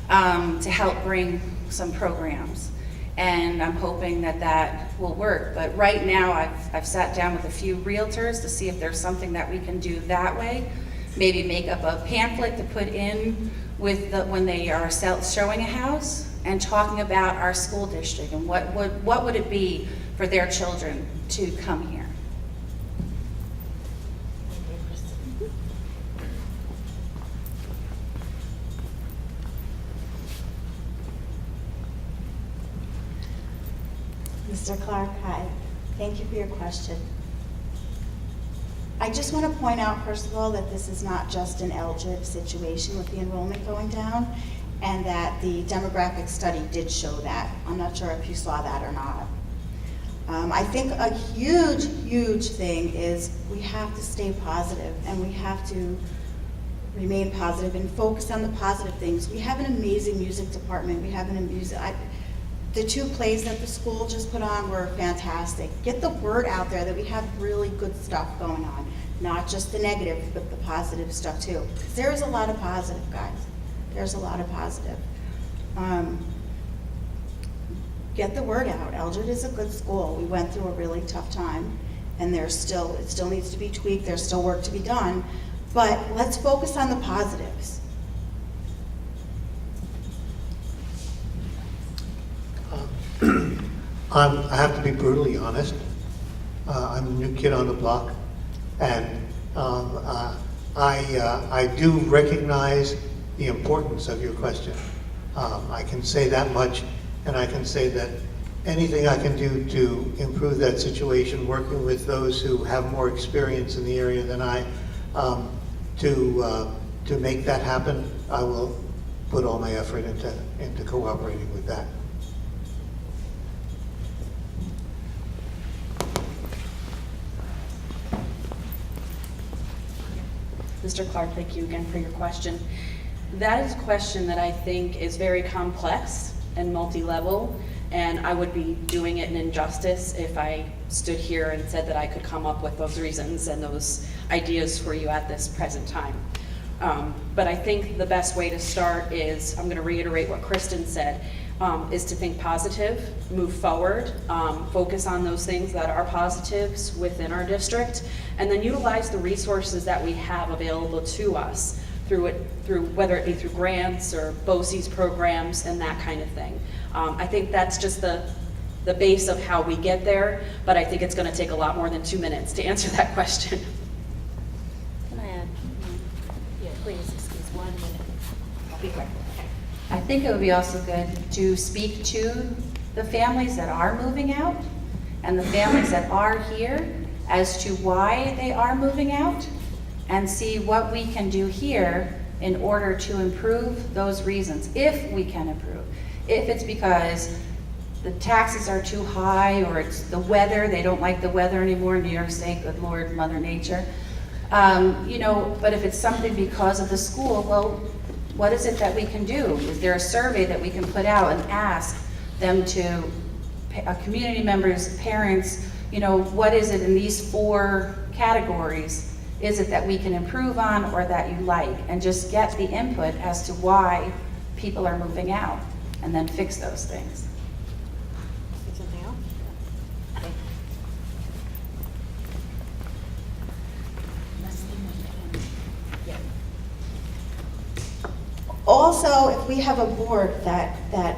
to help bring some programs. And I'm hoping that that will work. But right now I've sat down with a few realtors to see if there's something that we can do that way. Maybe make up a pamphlet to put in with when they are showing a house and talking about our school district and what would it be for their children to come here. Mr. Clark, hi. Thank you for your question. I just want to point out, first of all, that this is not just an Eldred situation with the enrollment going down, and that the demographic study did show that. I'm not sure if you saw that or not. I think a huge, huge thing is we have to stay positive, and we have to remain positive and focus on the positive things. We have an amazing music department. We have the two plays that the school just put on were fantastic. Get the word out there that we have really good stuff going on. Not just the negative, but the positive stuff too. There's a lot of positive, guys. There's a lot of positive. Get the word out. Eldred is a good school. We went through a really tough time, and it still needs to be tweaked. There's still work to be done, but let's focus on the positives. I have to be brutally honest. I'm a new kid on the block, and I do recognize the importance of your question. I can say that much, and I can say that anything I can do to improve that situation, working with those who have more experience in the area than I, to make that happen, I will put all my effort into cooperating with that. The Mr. Clark, thank you again for your question. That is a question that I think is very complex and multi-level, and I would be doing it an injustice if I stood here and said that I could come up with those reasons and those ideas for you at this present time. But I think the best way to start is, I'm going to reiterate what Kristen said, is to think positive, move forward, focus on those things that are positives within our district, and then utilize the resources that we have available to us through whether it be through grants or BOCES programs and that kind of thing. I think that's just the base of how we get there, but I think it's going to take a lot more than 2 minutes to answer that question. Can I add? Yeah, please, excuse 1 minute. I'll be quick. I think it would be also good to speak to the families that are moving out and the families that are here as to why they are moving out, and see what we can do here in order to improve those reasons, if we can improve. If it's because the taxes are too high, or it's the weather, they don't like the weather anymore in New York State, good Lord, Mother Nature. But if it's something because of the school, well, what is it that we can do? Is there a survey that we can put out and ask them to, community members, parents, what is it in these 4 categories is it that we can improve on or that you like? And just get the input as to why people are moving out, and then fix those things. Something else? Also, if we have a board that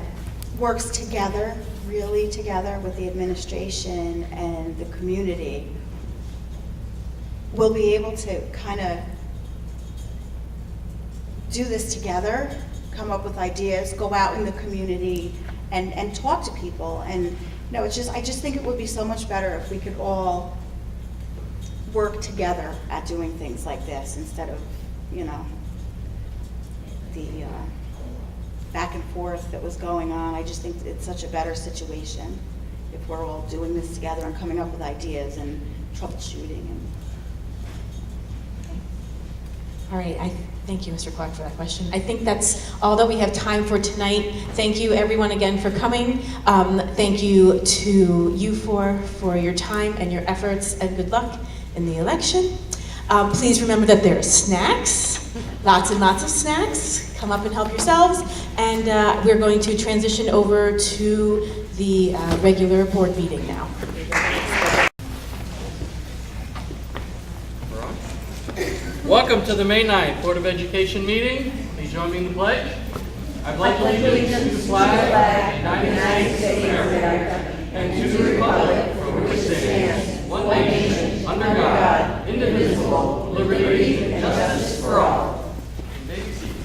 works together, really together with the administration and the community, we'll be able to kind of do this together, come up with ideas, go out in the community and talk to people. And I just think it would be so much better if we could all work together at doing things like this instead of, the back and forth that was going on. I just think it's such a better situation if we're all doing this together and coming up with ideas and troubleshooting. All right, thank you, Mr. Clark, for that question. I think that's all that we have time for tonight. Thank you, everyone, again for coming. Thank you to you for your time and your efforts, and good luck in the election. Please remember that there are snacks, lots and lots of snacks. Come up and help yourselves. And we're going to transition over to the regular board meeting now. Welcome to the May 9th Board of Education meeting. Please join me in the pledge. I pledge allegiance to the flag of the United States of America and to the republic for which it stands, one nation, under God, indivisible, with liberty and justice for all. You may be seated.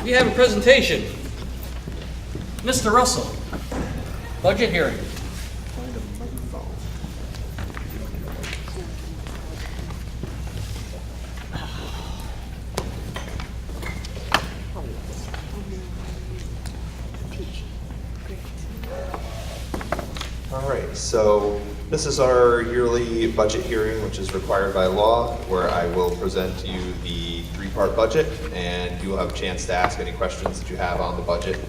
We have a presentation. Mr. Russell. Budget hearing. All right, so this is our yearly budget hearing, which is required by law, where I will present to you the 3-part budget, and you will have a chance to ask any questions that you have on the budget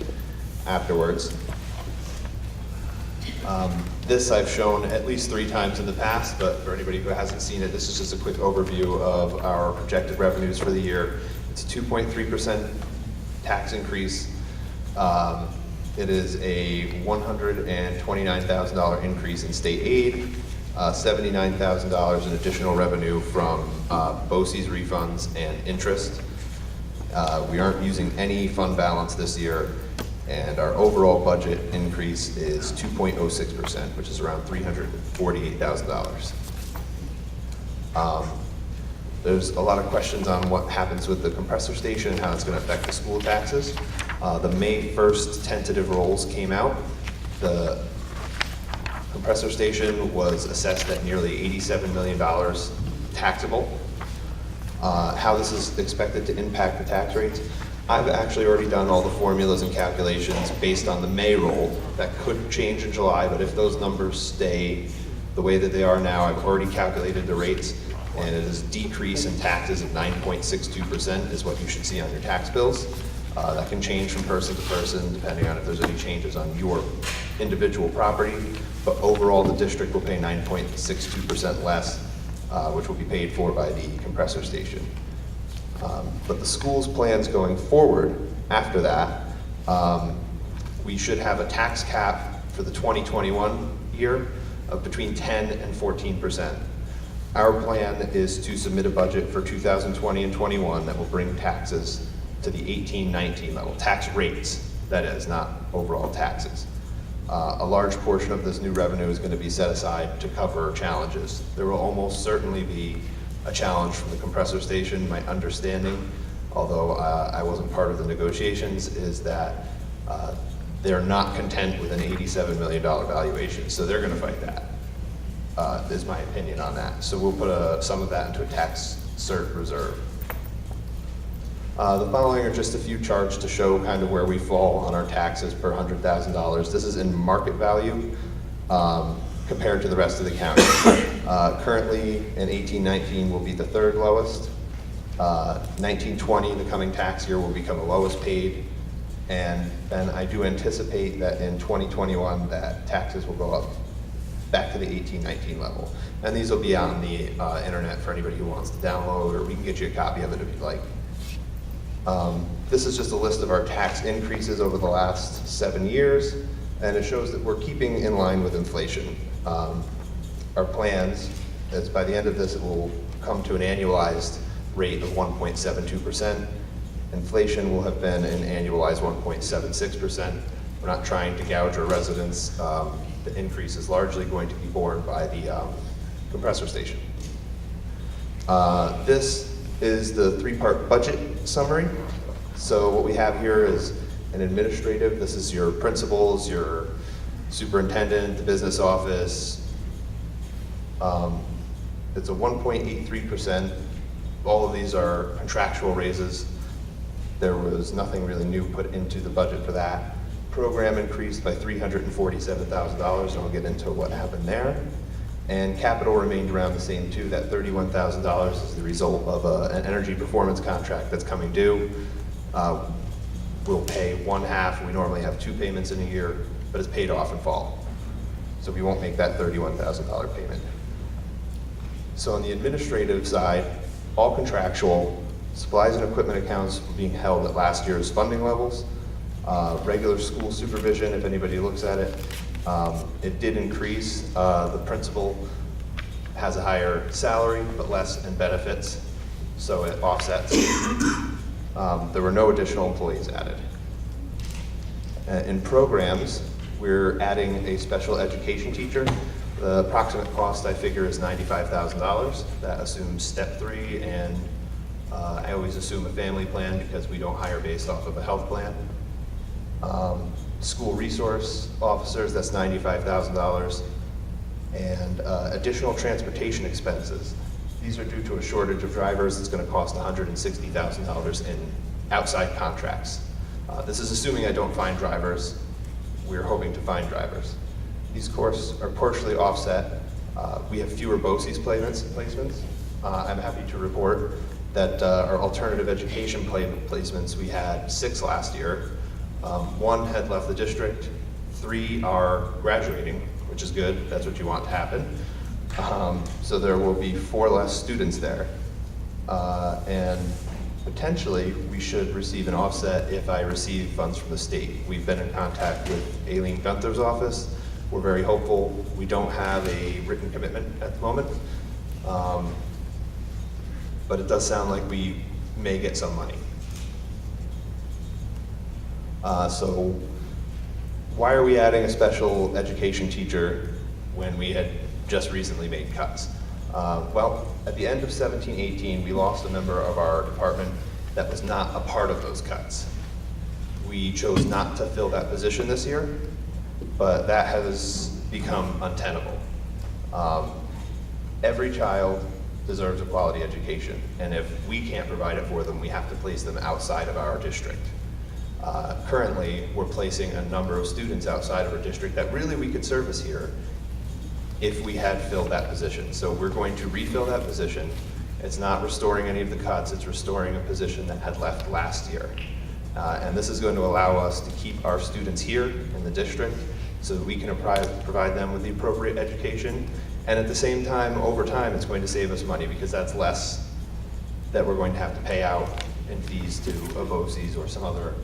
afterwards. This I've shown at least 3 times in the past, but for anybody who hasn't seen it, this is just a quick overview of our projected revenues for the year. It's a 2.3% tax increase. It is a $129,000 increase in state aid, $79,000 in additional revenue from BOCES refunds and interest. We aren't using any fund balance this year, and our overall budget increase is 2.06%, which is around $348,000. There's a lot of questions on what happens with the compressor station and how it's going to affect the school taxes. The May 1st tentative rolls came out. The compressor station was assessed at nearly $87 million taxable. How this is expected to impact the tax rates. I've actually already done all the formulas and calculations based on the May roll. That could change in July, but if those numbers stay the way that they are now, I've already calculated the rates, and it is decrease in taxes of 9.62% is what you should see on your tax bills. That can change from person to person depending on if there's any changes on your individual property, but overall the district will pay 9.62% less, which will be paid for by the compressor station. But the school's plans going forward after that, we should have a tax cap for the 2021 year of between 10 and 14%. Our plan is to submit a budget for 2020 and 21 that will bring taxes to the 18-19 level, tax rates, that is, not overall taxes. A large portion of this new revenue is going to be set aside to cover challenges. There will almost certainly be a challenge from the compressor station. My understanding, although I wasn't part of the negotiations, is that they're not content with an $87 million valuation, so they're going to fight that, is my opinion on that. So we'll put some of that into a tax cert reserve. The following are just a few charts to show kind of where we fall on our taxes per $100,000. This is in market value compared to the rest of the county. Currently, in 18-19 will be the third lowest. 19-20, the coming tax year, will become the lowest paid. And then I do anticipate that in 2021, that taxes will go up back to the 18-19 level. And these will be on the internet for anybody who wants to download, or we can get you a copy of it if you'd like. This is just a list of our tax increases over the last 7 years, and it shows that we're keeping in line with inflation. Our plans is by the end of this, it will come to an annualized rate of 1.72%. Inflation will have been an annualized 1.76%. We're not trying to gouge our residents. The increase is largely going to be borne by the compressor station. This is the three-part budget summary. So what we have here is an administrative. This is your principals, your superintendent, the business office. It's a 1.83%. All of these are contractual raises. There was nothing really new put into the budget for that. Program increased by $347,000, and I'll get into what happened there. And capital remained around the same too. That $31,000 is the result of an energy performance contract that's coming due. We'll pay one half. We normally have 2 payments in a year, but it's paid off in fall. So we won't make that $31,000 payment. So on the administrative side, all contractual, supplies and equipment accounts being held at last year's funding levels. Regular school supervision, if anybody looks at it, it did increase. The principal has a higher salary, but less in benefits, so it offsets. There were no additional employees added. In programs, we're adding a special education teacher. The approximate cost, I figure, is $95,000. That assumes step 3, and I always assume a family plan because we don't hire based off of a health plan. School resource officers, that's $95,000. And additional transportation expenses. These are due to a shortage of drivers. It's going to cost $160,000 in outside contracts. This is assuming I don't find drivers. We're hoping to find drivers. These courses are partially offset. We have fewer BOCES placements. I'm happy to report that our alternative education placements, we had 6 last year. 1 had left the district, 3 are graduating, which is good. That's what you want to happen. So there will be 4 less students there. And potentially, we should receive an offset if I receive funds from the state. We've been in contact with Aileen Gunther's office. We're very hopeful. We don't have a written commitment at the moment. But it does sound like we may get some money. So why are we adding a special education teacher when we had just recently made cuts? Well, at the end of 17-18, we lost a member of our department that was not a part of those cuts. We chose not to fill that position this year, but that has become untenable. Every child deserves a quality education. And if we can't provide it for them, we have to place them outside of our district. Currently, we're placing a number of students outside of our district that really we could service here if we had filled that position. So we're going to refill that position. It's not restoring any of the cuts, it's restoring a position that had left last year. And this is going to allow us to keep our students here in the district so that we can provide them with the appropriate education. And at the same time, over time, it's going to save us money because that's less that we're going to have to pay out in fees to a BOCES or some other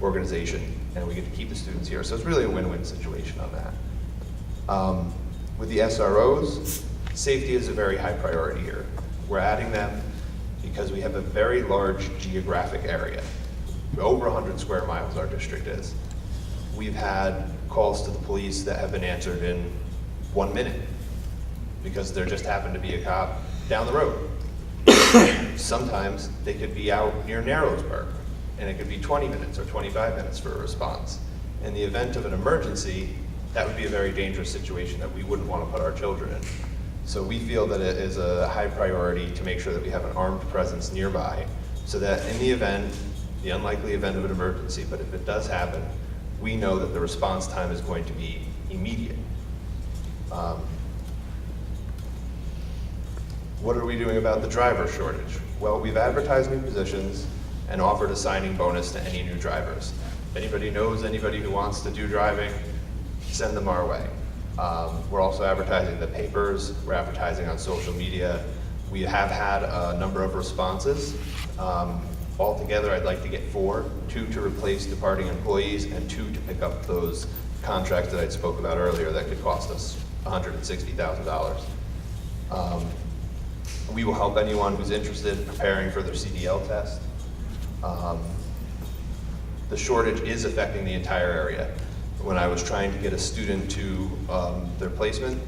organization, and we get to keep the students here. So it's really a win-win situation on that. With the SROs, safety is a very high priority here. We're adding them because we have a very large geographic area. Over 100 square miles our district is. We've had calls to the police that have been answered in 1 minute because there just happened to be a cop down the road. Sometimes they could be out near Narrowsburg, and it could be 20 minutes or 25 minutes for a response. In the event of an emergency, that would be a very dangerous situation that we wouldn't want to put our children in. So we feel that it is a high priority to make sure that we have an armed presence nearby so that in the event, the unlikely event of an emergency, but if it does happen, we know that the response time is going to be immediate. What are we doing about the driver shortage? Well, we've advertised new positions and offered a signing bonus to any new drivers. If anybody knows anybody who wants to do driving, send them our way. We're also advertising in the papers, we're advertising on social media. We have had a number of responses. Altogether, I'd like to get 4, 2 to replace departing employees and 2 to pick up those contracts that I spoke about earlier that could cost us $160,000. We will help anyone who's interested in preparing for their CDL test. The shortage is affecting the entire area. When I was trying to get a student to their placement,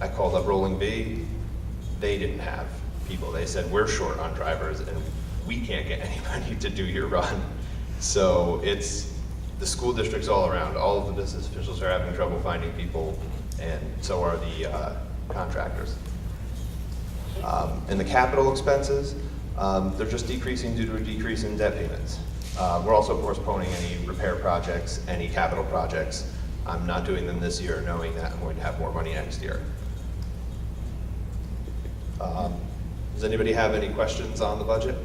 I called up Rolling B. They didn't have people. They said, we're short on drivers and we can't get anybody to do your run. So it's the school districts all around. All of the business officials are having trouble finding people, and so are the contractors. And the capital expenses, they're just decreasing due to a decrease in debt payments. We're also postponing any repair projects, any capital projects. I'm not doing them this year, knowing that I'm going to have more money next year. Does anybody have any questions on the budget?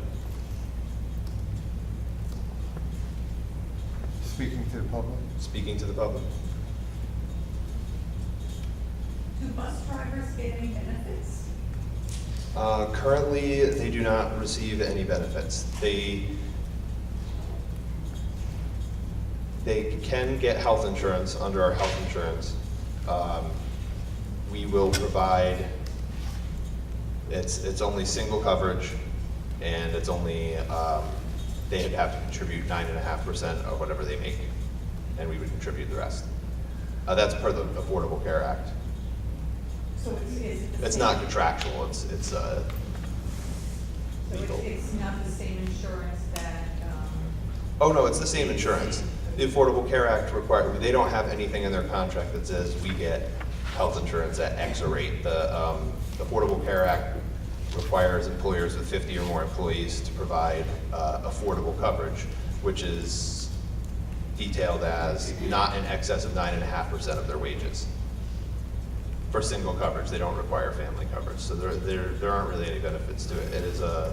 Speaking to the public. Speaking to the public? Do bus drivers get any benefits? Currently, they do not receive any benefits. They can get health insurance under our health insurance. We will provide, it's only single coverage, and it's only, they'd have to contribute 9.5% of whatever they make, and we would contribute the rest. That's per the Affordable Care Act. So It's not contractual, it's legal. So it's not the same insurance that, Oh, no, it's the same insurance. The Affordable Care Act they don't have anything in their contract that says we get health insurance at X rate. The Affordable Care Act requires employers with 50 or more employees to provide affordable coverage, which is detailed as not in excess of 9.5% of their wages. For single coverage, they don't require family coverage, so there aren't really any benefits to it. It is a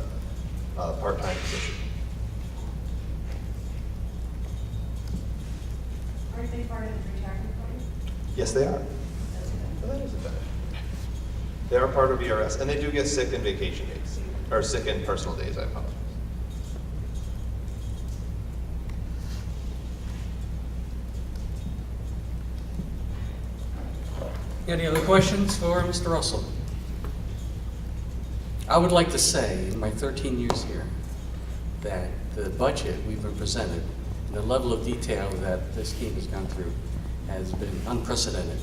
part-time position. aren't they part of the retirement plan? Yes, they are. Well, that is a benefit. They are part of ERS, and they do get sick and vacation days, or sick and personal days, I apologize. Any other questions for Mr. Russell? I would like to say, in my 13 years here, that the budget we've been presented, the level of detail that this team has gone through has been unprecedented.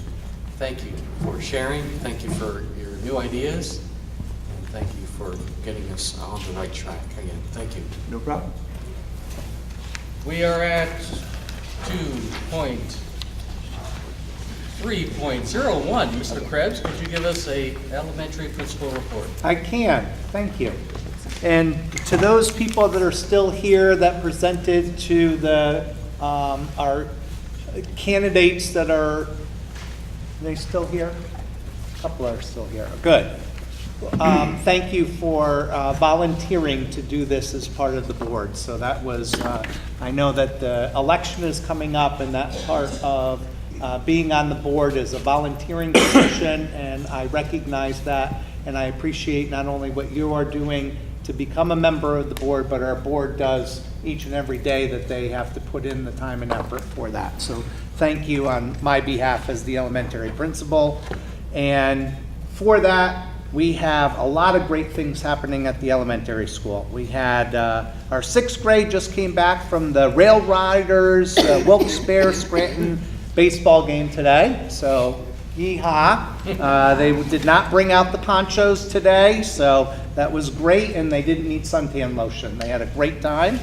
Thank you for sharing, thank you for your new ideas, and thank you for getting us on the right track. Again, thank you. No problem. We are at 2.2 3.01. Mr. Krebs, could you give us a elementary principal report? I can, thank you. And to those people that are still here that presented to the, our candidates that are they still here? A couple are still here. Good. Thank you for volunteering to do this as part of the board. So that was, I know that the election is coming up, and that part of being on the board is a volunteering position, and I recognize that, and I appreciate not only what you are doing to become a member of the board, but our board does each and every day that they have to put in the time and effort for that. So thank you on my behalf as the elementary principal. And for that, we have a lot of great things happening at the elementary school. We had our 6th grade just came back from the Rail Riders Wilkes-Barre Scranton baseball game today. So yeehaw. They did not bring out the ponchos today, so that was great, and they didn't need suntan lotion. They had a great time.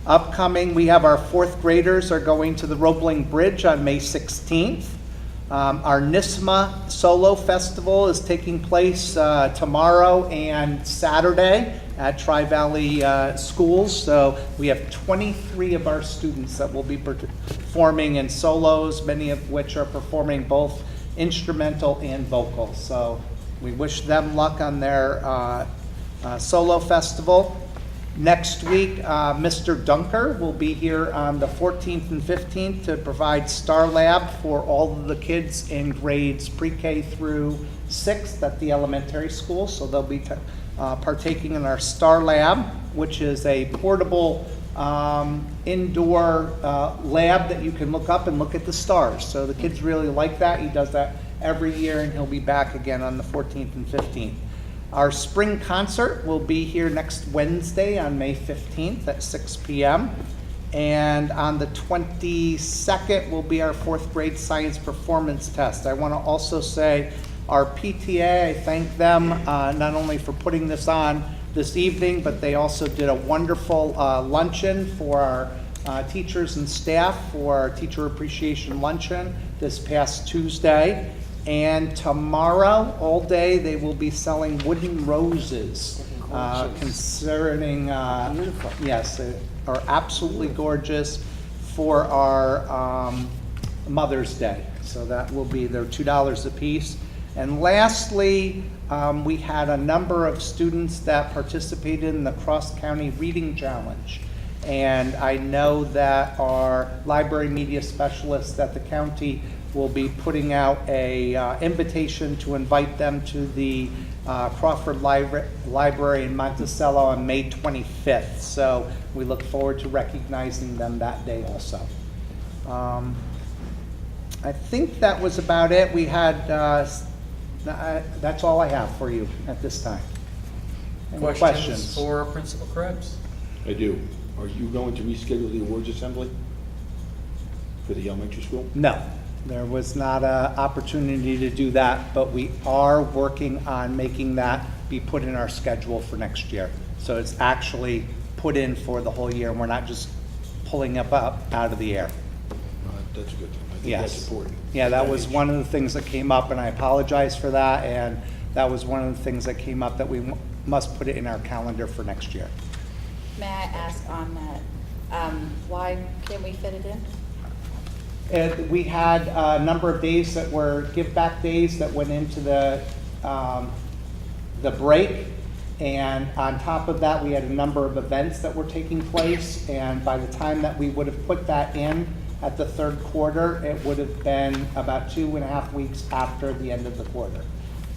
Upcoming, we have our 4th graders are going to the Roebling Bridge on May 16th. Our NISMA Solo Festival is taking place tomorrow and Saturday at Tri-Valley Schools. So we have 23 of our students that will be performing in solos, many of which are performing both instrumental and vocal. So we wish them luck on their solo festival. Next week, Mr. Dunker will be here on the 14th and 15th to provide Star Lab for all of the kids in grades pre-K through 6th at the elementary school. So they'll be partaking in our Star Lab, which is a portable indoor lab that you can look up and look at the stars. So the kids really like that. He does that every year, and he'll be back again on the 14th and 15th. Our spring concert will be here next Wednesday on May 15th at 6 p.m. And on the 22nd will be our 4th grade science performance test. I want to also say our PTA, I thank them not only for putting this on this evening, but they also did a wonderful luncheon for our teachers and staff for our Teacher Appreciation Luncheon this past Tuesday. And tomorrow, all day, they will be selling wooden roses concerning, yes, they are absolutely gorgeous for our Mother's Day. So that will be, they're $2 a piece. And lastly, we had a number of students that participated in the Cross-County Reading Challenge. And I know that our library media specialists at the county will be putting out a invitation to invite them to the Crawford Library in Monticello on May 25th. So we look forward to recognizing them that day also. I think that was about it. We had, that's all I have for you at this time. Any questions? For Principal Krebs? I do. Are you going to reschedule the awards assembly for the elementary school? No. There was not an opportunity to do that, but we are working on making that be put in our schedule for next year. So it's actually put in for the whole year, and we're not just pulling up out of the air. That's a good thing. I think Yes. that's important. Yeah, that was one of the things that came up, and I apologize for that, and that was one of the things that came up that we must put it in our calendar for next year. May I ask on that, why can't we fit it in? And we had a number of days that were give-back days that went into the break. And on top of that, we had a number of events that were taking place. And by the time that we would have put that in at the 3rd quarter, it would have been about 2.5 weeks after the end of the quarter.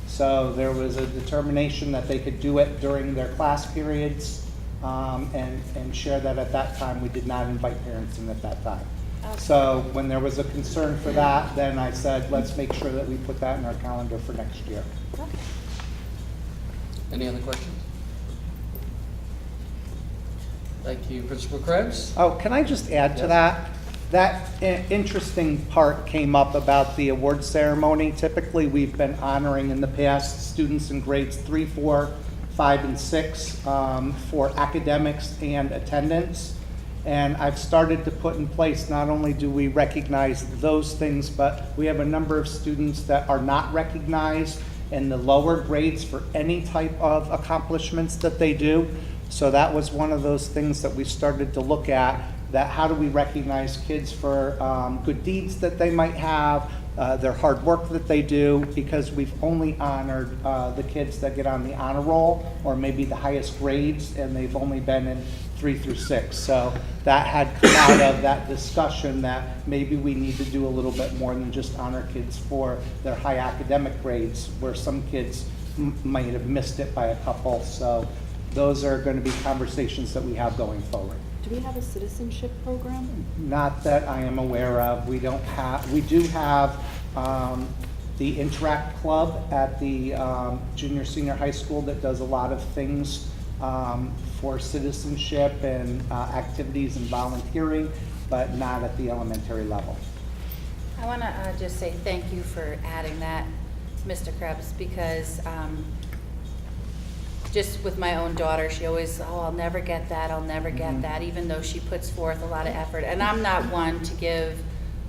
So there was a determination that they could do it during their class periods and share that at that time. We did not invite parents in at that time. So when there was a concern for that, then I said, let's make sure that we put that in our calendar for next year. Okay. Any other questions? Thank you, Principal Krebs. Oh, can I just add to that? That interesting part came up about the award ceremony. Typically, we've been honoring in the past students in grades 3, 4, 5, and 6 for academics and attendance. And I've started to put in place, not only do we recognize those things, but we have a number of students that are not recognized in the lower grades for any type of accomplishments that they do. So that was one of those things that we started to look at, that how do we recognize kids for good deeds that they might have, their hard work that they do, because we've only honored the kids that get on the honor roll or maybe the highest grades, and they've only been in 3 through 6. So that had come out of that discussion that maybe we need to do a little bit more than just honor kids for their high academic grades, where some kids might have missed it by a couple. So those are going to be conversations that we have going forward. Do we have a citizenship program? Not that I am aware of. We don't have, we do have the Interact Club at the junior, senior high school that does a lot of things for citizenship and activities and volunteering, but not at the elementary level. I want to just say thank you for adding that, Mr. Krebs, because just with my own daughter, she always, oh, I'll never get that, I'll never get that, even though she puts forth a lot of effort. And I'm not one to give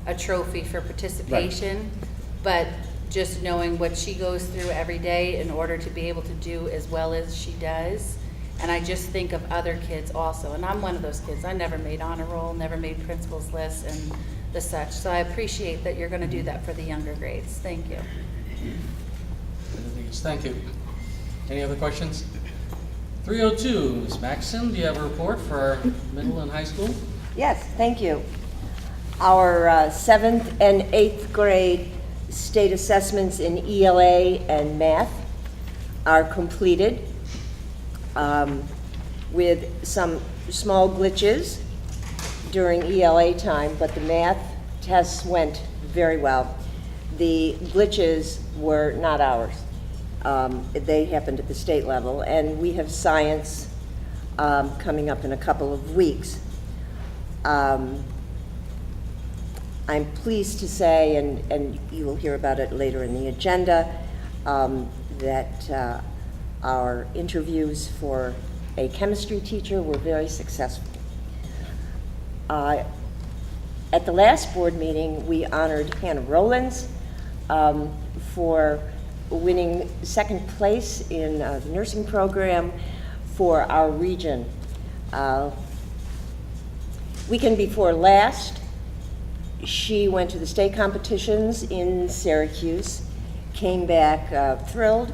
a trophy for participation, but just knowing what she goes through every day in order to be able to do as well as she does. And I just think of other kids also, and I'm one of those kids. I never made honor roll, never made principal's list and the such. So I appreciate that you're going to do that for the younger grades. Thank you. Thank you. Any other questions? 302, Ms. Maxson, do you have a report for our middle and high school? Yes, thank you. Our 7th and 8th grade state assessments in ELA and math are completed with some small glitches during ELA time, but the math tests went very well. The glitches were not ours. They happened at the state level, and we have science coming up in a couple of weeks. I'm pleased to say, and you will hear about it later in the agenda, that our interviews for a chemistry teacher were very successful. At the last board meeting, we honored Hannah Rowlands for winning 2nd place in the nursing program for our region. Weekend before last, she went to the state competitions in Syracuse, came back thrilled,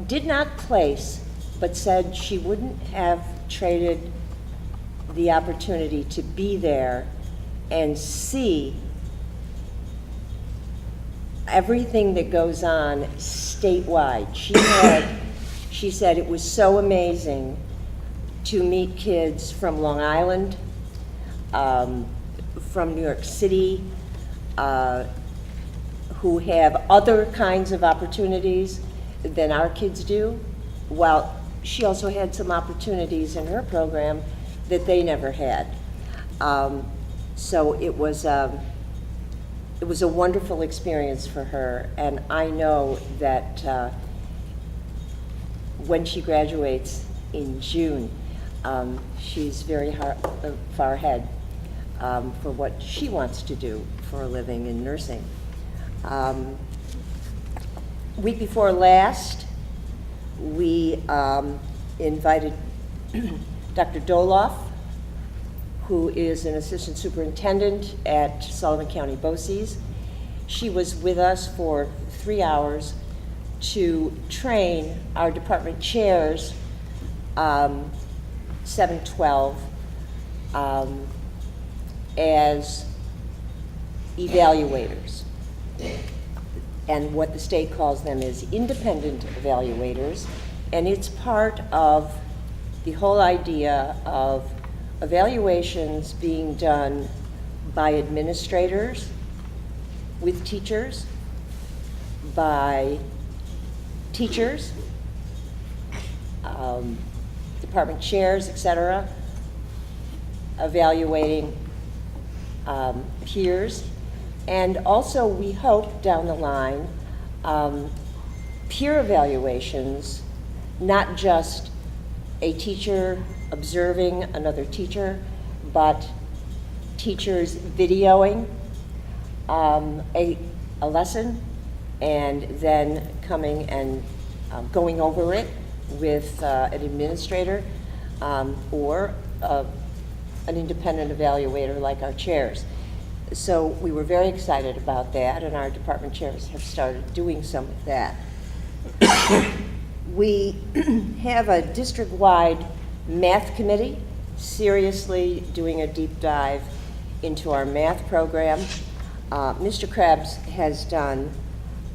did not place, but said she wouldn't have traded the opportunity to be there and see everything that goes on statewide. She said it was so amazing to meet kids from Long Island, from New York City, who have other kinds of opportunities than our kids do, while she also had some opportunities in her program that they never had. So it was a wonderful experience for her, and I know that when she graduates in June, she's very far ahead for what she wants to do for a living in nursing. Week before last, we invited Dr. Doloff, who is an assistant superintendent at Sullivan County BOCES. She was with us for 3 hours to train our department chairs, 712, as evaluators. And what the state calls them is independent evaluators, and it's part of the whole idea of evaluations being done by administrators with teachers, by teachers, department chairs, etc., evaluating peers, and also we hope down the line peer evaluations, not just a teacher observing another teacher, but teachers videoing a lesson and then coming and going over it with an administrator or an independent evaluator like our chairs. So we were very excited about that, and our department chairs have started doing some of that. We have a district-wide math committee seriously doing a deep dive into our math program. Mr. Krebs has done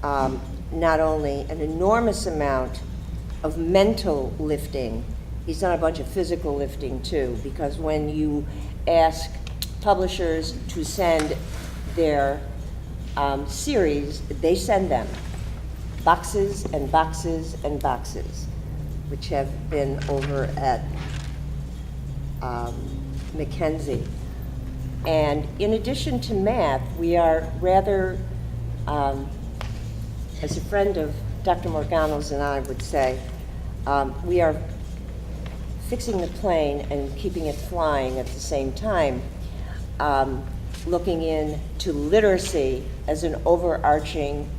not only an enormous amount of mental lifting, he's done a bunch of physical lifting too, because when you ask publishers to send their series, they send them boxes and boxes and boxes, which have been over at Mackenzie. And in addition to math, we are rather, as a friend of Dr. Morgano's and I would say, we are fixing the plane and keeping it flying at the same time, looking into literacy as an overarching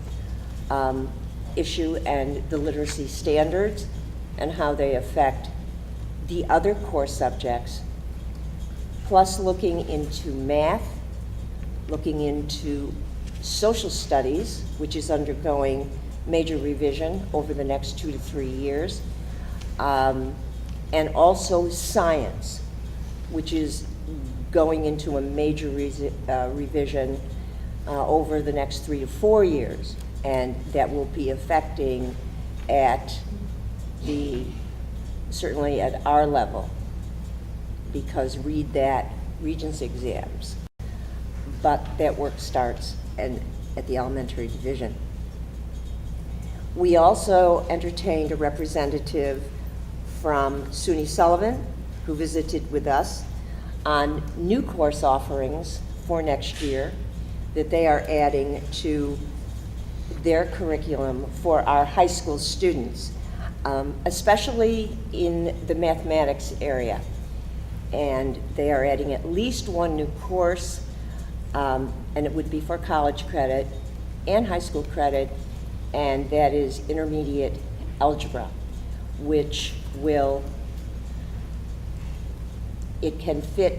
issue and the literacy standards and how they affect the other core subjects, plus looking into math, looking into social studies, which is undergoing major revision over the next 2 to 3 years, and also science, which is going into a major revision over the next 3 to 4 years, and that will be affecting at certainly at our level, because read that Regents exams, but that work starts at the elementary division. We also entertained a representative from SUNY Sullivan who visited with us on new course offerings for next year that they are adding to their curriculum for our high school students, especially in the mathematics area. And they are adding at least one new course, and it would be for college credit and high school credit, and that is intermediate algebra, which it can fit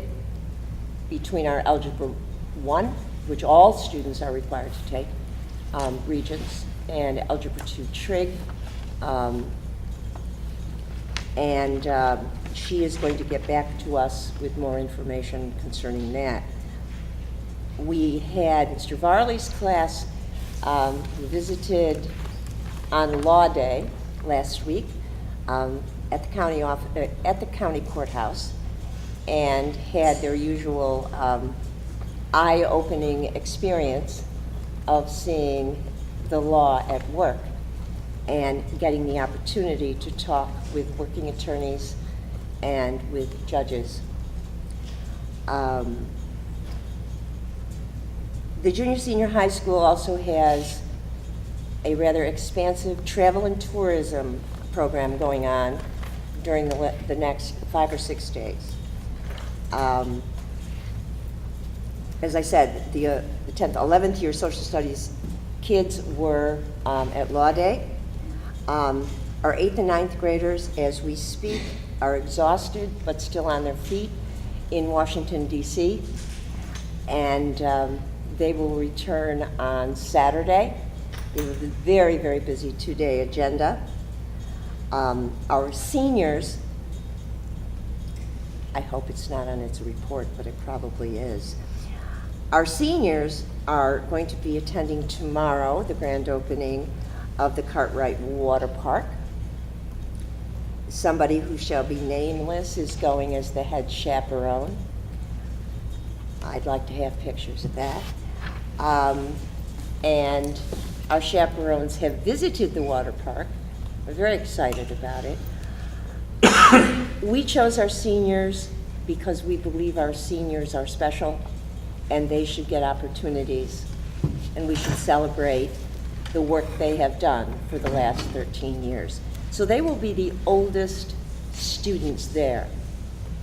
between our Algebra 1, which all students are required to take, Regents, and Algebra 2 Trig, and she is going to get back to us with more information concerning that. We had Mr. Varley's class who visited on Law Day last week at the county courthouse, and had their usual eye-opening experience of seeing the law at work and getting the opportunity to talk with working attorneys and with judges. The junior senior high school also has a rather expansive travel and tourism program going on during the next 5 or 6 days. As I said, the 10th, 11th year social studies kids were at Law Day. Our 8th and 9th graders, as we speak, are exhausted but still on their feet in Washington, D.C., and they will return on Saturday. They have a very, very busy 2-day agenda. Our seniors, I hope it's not on its report, but it probably is. Our seniors are going to be attending tomorrow the grand opening of the Cartwright Water Park. Somebody who shall be nameless is going as the head chaperone. I'd like to have pictures of that. And our chaperones have visited the water park. We're very excited about it. We chose our seniors because we believe our seniors are special and they should get opportunities, and we should celebrate the work they have done for the last 13 years. So they will be the oldest students there.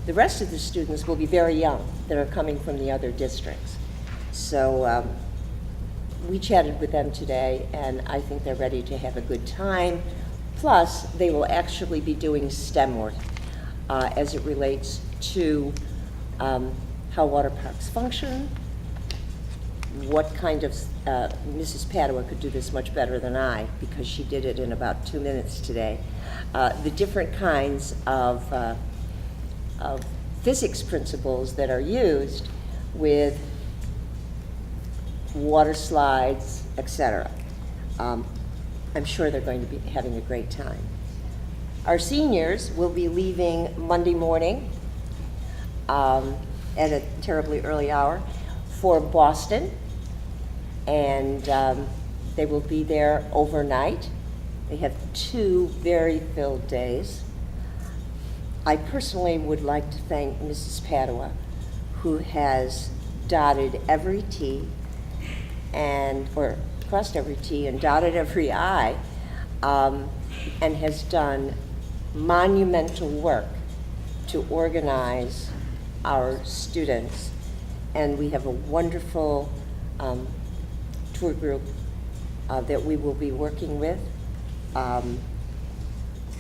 The rest of the students will be very young that are coming from the other districts. So we chatted with them today, and I think they're ready to have a good time. Plus, they will actually be doing STEM work as it relates to how water parks function, what kind of, Mrs. Padua could do this much better than I because she did it in about 2 minutes today. The different kinds of physics principles that are used with water slides, etc. I'm sure they're going to be having a great time. Our seniors will be leaving Monday morning at a terribly early hour for Boston, and they will be there overnight. They have 2 very filled days. I personally would like to thank Mrs. Padua, who has dotted every T or crossed every T and dotted every I, and has done monumental work to organize our students. And we have a wonderful tour group that we will be working with.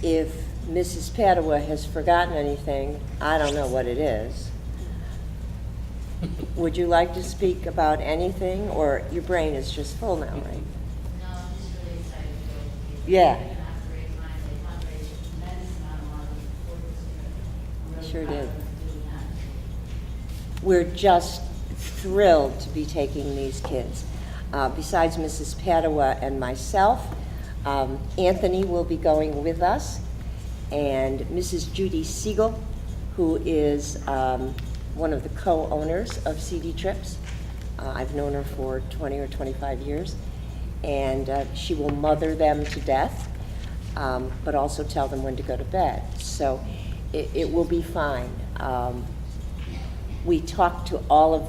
If Mrs. Padua has forgotten anything, I don't know what it is. Would you like to speak about anything, or your brain is just full now, right? No, I'm just really excited to go. Yeah. We're gonna have a great time. They fundraised a tremendous amount of money for this trip. I'm really Sure proud did. of them doing that. We're just thrilled to be taking these kids. Besides Mrs. Padua and myself, Anthony will be going with us, and Mrs. Judy Siegel, who is one of the co-owners of CD Trips. I've known her for 20 or 25 years, and she will mother them to death, but also tell them when to go to bed. So it will be fine. We talked to all of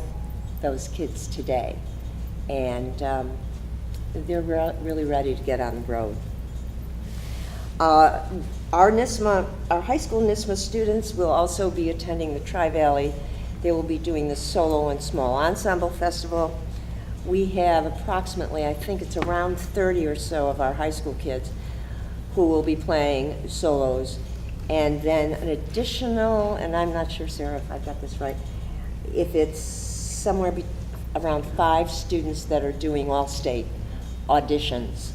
those kids today, and they're really ready to get on the road. Our high school NISMA students will also be attending the Tri-Valley. They will be doing the Solo and Small Ensemble Festival. We have approximately, I think it's around 30 or so of our high school kids who will be playing solos. And then an additional, and I'm not sure, Sarah, if I've got this right, if it's somewhere around 5 students that are doing all-state auditions.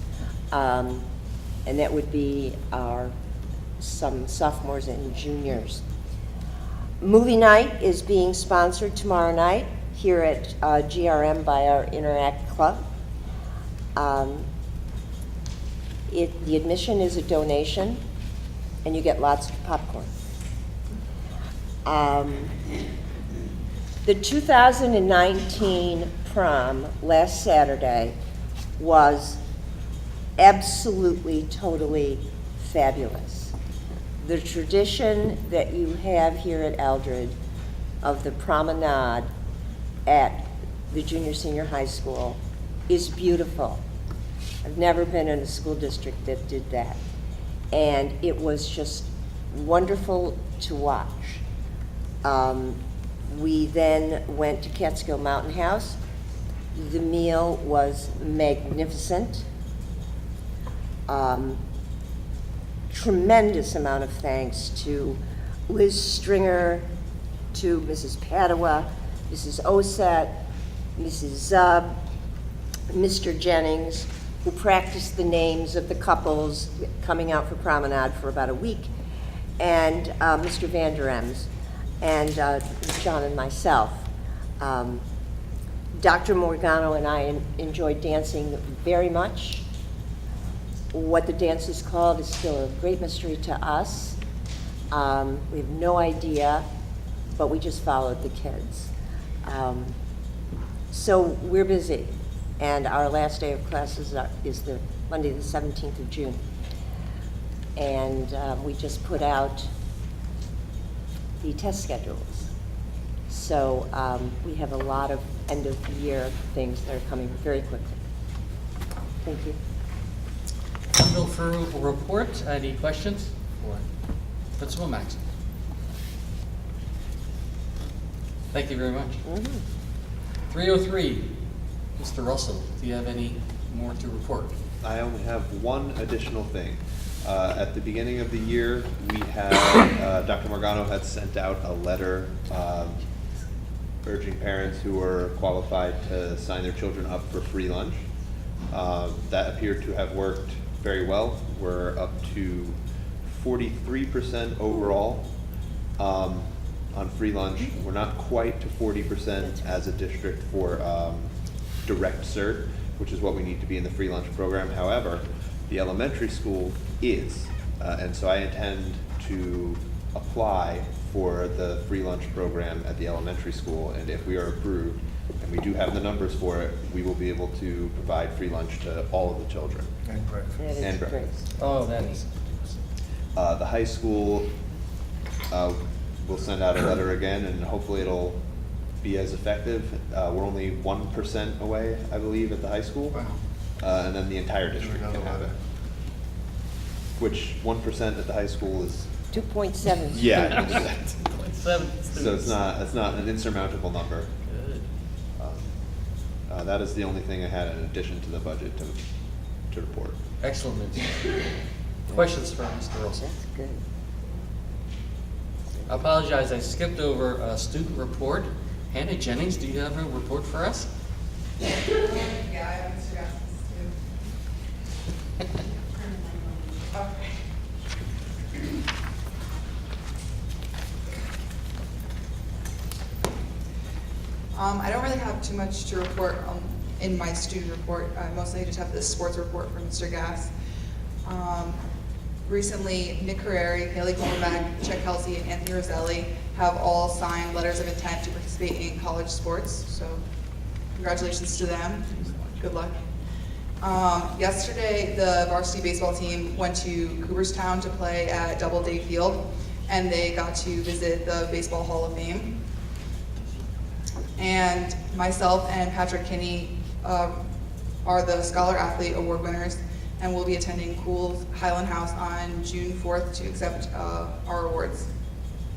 And that would be some sophomores and juniors. Movie night is being sponsored tomorrow night here at GRM by our Interact Club. The admission is a donation, and you get lots of popcorn. The 2019 prom last Saturday was absolutely, totally fabulous. The tradition that you have here at Eldred of the promenade at the junior senior high school is beautiful. I've never been in a school district that did that. And it was just wonderful to watch. We then went to Catskill Mountain House. The meal was magnificent. Tremendous amount of thanks to Liz Stringer, to Mrs. Padua, Mrs. Osett, Mrs. Zub, Mr. Jennings, who practiced the names of the couples coming out for promenade for about a week, and Mr. Van der Ems, and John and myself. Dr. Morgano and I enjoyed dancing very much. What the dance is called is still a great mystery to us. We have no idea, but we just followed the kids. So we're busy, and our last day of classes is the Monday, the 17th of June. And we just put out the test schedules. So we have a lot of end of the year things that are coming very quickly. Thank you. Bill for report. Any questions for Principal Maxon? Thank you very much. 303, Mr. Russell, do you have any more to report? I only have one additional thing. At the beginning of the year, we had, Dr. Morgano had sent out a letter urging parents who were qualified to sign their children up for free lunch. That appeared to have worked very well. We're up to 43% overall on free lunch. We're not quite to 40% as a district for direct cert, which is what we need to be in the free lunch program. However, the elementary school is, and so I intend to apply for the free lunch program at the elementary school, and if we are approved, and we do have the numbers for it, we will be able to provide free lunch to all of the children. And breakfast. That is And great. breakfast. Oh, that is. The high school will send out a letter again, and hopefully it'll be as effective. We're only 1% away, I believe, at the high school. Wow. And then the entire district can have it. Which 1% at the high school is, 2.7. yeah. 7 So it's not an insurmountable number. Good. That is the only thing I had in addition to the budget to report. Excellent. Questions for Mr. Russell? That's good. I apologize, I skipped over a student report. Hannah Jennings, do you have a report for us? Yeah, I have Mr. Gaskins too. Okay. I don't really have too much to report in my student report. I mostly just have the sports report from Mr. Gass. Recently, Nick Carreri, Haley Cormack, Chuck Kelsey, and Anthony Roselli have all signed letters of intent to participate in college sports. So congratulations to them. Good luck. Yesterday, the varsity baseball team went to Cooperstown to play at Doubleday Field, and they got to visit the Baseball Hall of Fame. And myself and Patrick Kinney are the Scholar Athlete Award winners, and we'll be attending Cool's Highland House on June 4th to accept our awards.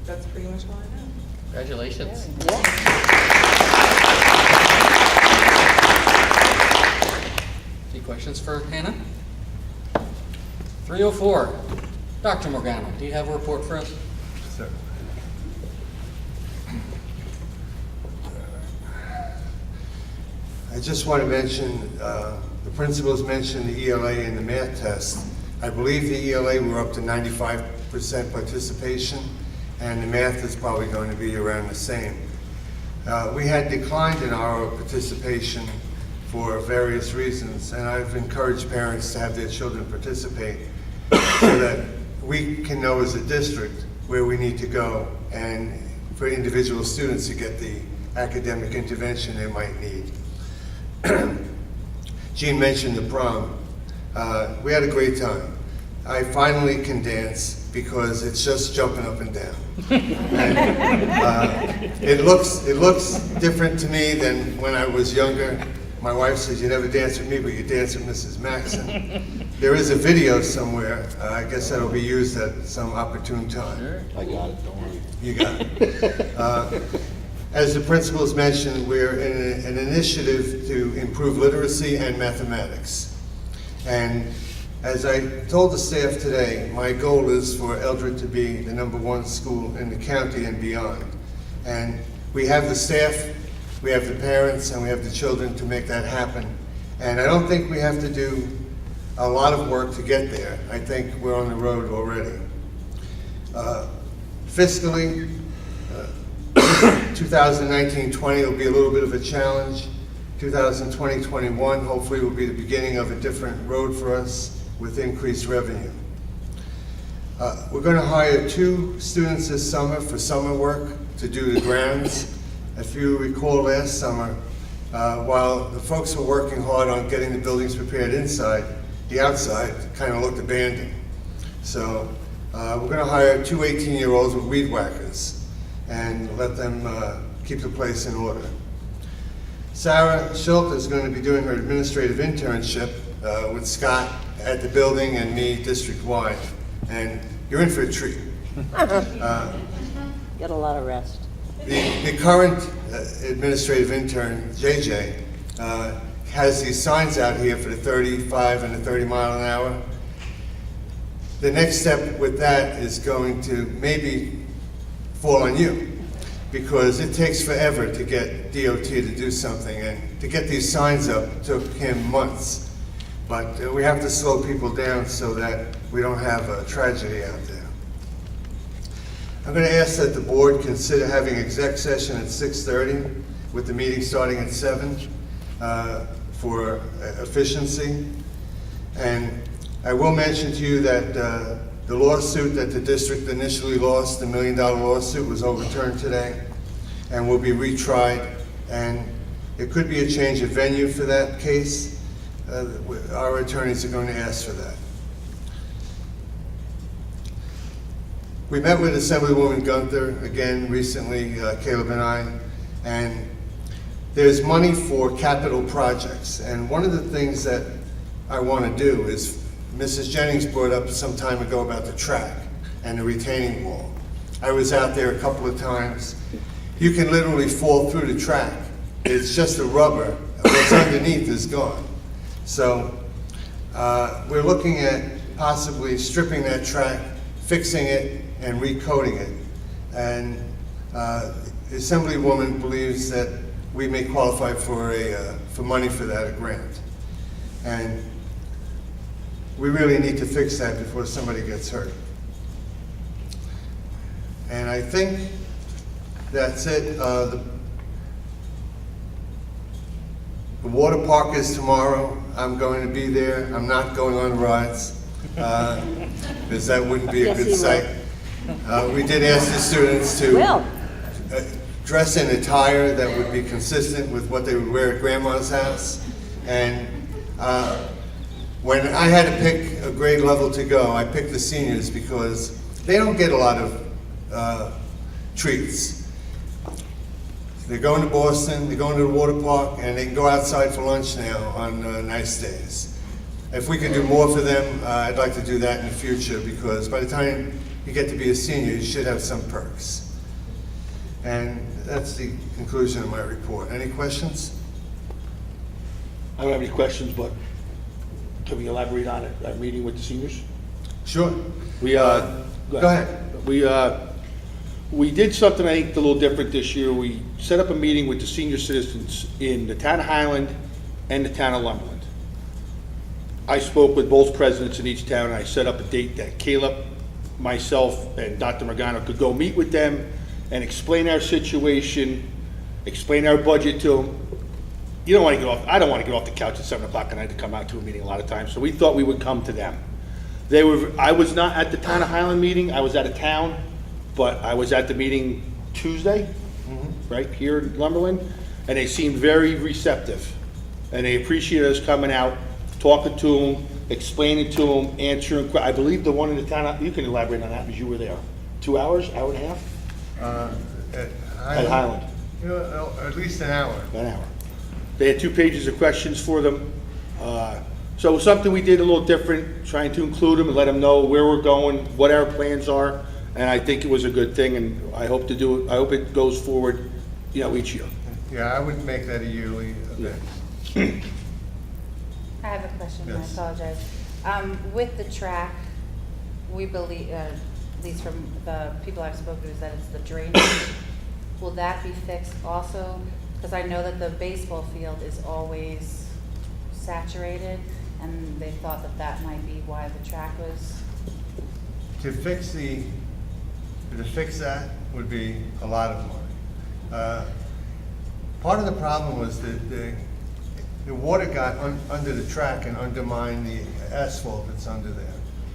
That's pretty much all I know. Congratulations. Any questions for Hannah? 304, Dr. Morgano, do you have a report for us? Sir. I just want to mention, the principals mentioned the ELA and the math test. I believe the ELA, we're up to 95% participation, and the math is probably going to be around the same. We had declined in our participation for various reasons, and I've encouraged parents to have their children participate so that we can know as a district where we need to go and for individual students to get the academic intervention they might need. Jean mentioned the prom. We had a great time. I finally can dance because it's just jumping up and down. And, it looks different to me than when I was younger. My wife says, you never dance with me, but you dance with Mrs. Maxon. There is a video somewhere. I guess that'll be used at some opportune time. Sure. I got it, don't worry. You got it. As the principals mentioned, we're in an initiative to improve literacy and mathematics. And as I told the staff today, my goal is for Eldred to be the #1 school in the county and beyond. And we have the staff, we have the parents, and we have the children to make that happen. And I don't think we have to do a lot of work to get there. I think we're on the road already. Fiscally, 2019-20 will be a little bit of a challenge. 2020-21 hopefully will be the beginning of a different road for us with increased revenue. We're going to hire 2 students this summer for summer work to do the grounds. If you recall last summer, while the folks were working hard on getting the buildings prepared inside, the outside kind of looked abandoned. So we're going to hire 2 18-year-olds with weed whackers and let them keep the place in order. Sarah Schultz is going to be doing her administrative internship with Scott at the building and me district-wide. And you're in for a treat. Get a lot of rest. The current administrative intern, JJ, has these signs out here for the 35 and the 30 mile an hour. The next step with that is going to maybe fall on you, because it takes forever to get DOT to do something, and to get these signs up took him months. But we have to slow people down so that we don't have a tragedy out there. I'm going to ask that the board consider having exec session at 6:30 with the meeting starting at 7 for efficiency. And I will mention to you that the lawsuit that the district initially lost, the $1 million lawsuit, was overturned today and will be retried. And it could be a change of venue for that case. Our attorneys are going to ask for that. We met with Assemblywoman Gunther again recently, Caleb and I, and there's money for capital projects. And one of the things that I want to do is, Mrs. Jennings brought up some time ago about the track and the retaining wall. I was out there a couple of times. You can literally fall through the track. It's just the rubber. What's underneath is gone. So we're looking at possibly stripping that track, fixing it, and recoating it. And the Assemblywoman believes that we may qualify for money for that, a grant. And we really need to fix that before somebody gets hurt. And I think that's it. The water park is tomorrow. I'm going to be there. I'm not going on rides, because that wouldn't be a good sight. We did ask the students to dress in attire that would be consistent with what they would wear at grandma's house. And when I had to pick a grade level to go, I picked the seniors because they don't get a lot of treats. They're going to Boston, they're going to the water park, and they can go outside for lunch now on nice days. If we can do more for them, I'd like to do that in the future, because by the time you get to be a senior, you should have some perks. And that's the conclusion of my report. Any questions? I don't have any questions, but can we elaborate on it, our meeting with the seniors? Sure. Go ahead. We did something, I think, a little different this year. We set up a meeting with the senior citizens in the town of Highland and the town of Lumberland. I spoke with both presidents in each town, and I set up a date that Caleb, myself, and Dr. Morgano could go meet with them and explain our situation, explain our budget to them. I don't want to get off the couch at 7 o'clock at night to come out to a meeting a lot of times, so we thought we would come to them. I was not at the town of Highland meeting, I was out of town, but I was at the meeting Tuesday, right here in Lumberland, and they seemed very receptive. And they appreciated us coming out, talking to them, explaining to them, answering. I believe the one in the town, you can elaborate on that because you were there. 2 hours, hour and a half? At Highland. At least an hour. An hour. They had 2 pages of questions for them. So it was something we did a little different, trying to include them and let them know where we're going, what our plans are. And I think it was a good thing, and I hope to do it. I hope it goes forward, each year. Yeah, I would make that a yearly event. I have a question, Yes. I apologize. With the track, we believe, at least from the people I've spoken to, is that it's the drainage. Will that be fixed also? Because I know that the baseball field is always saturated, and they thought that that might be why the track was. To fix that would be a lot of money. Part of the problem was that the water got under the track and undermined the asphalt that's under there.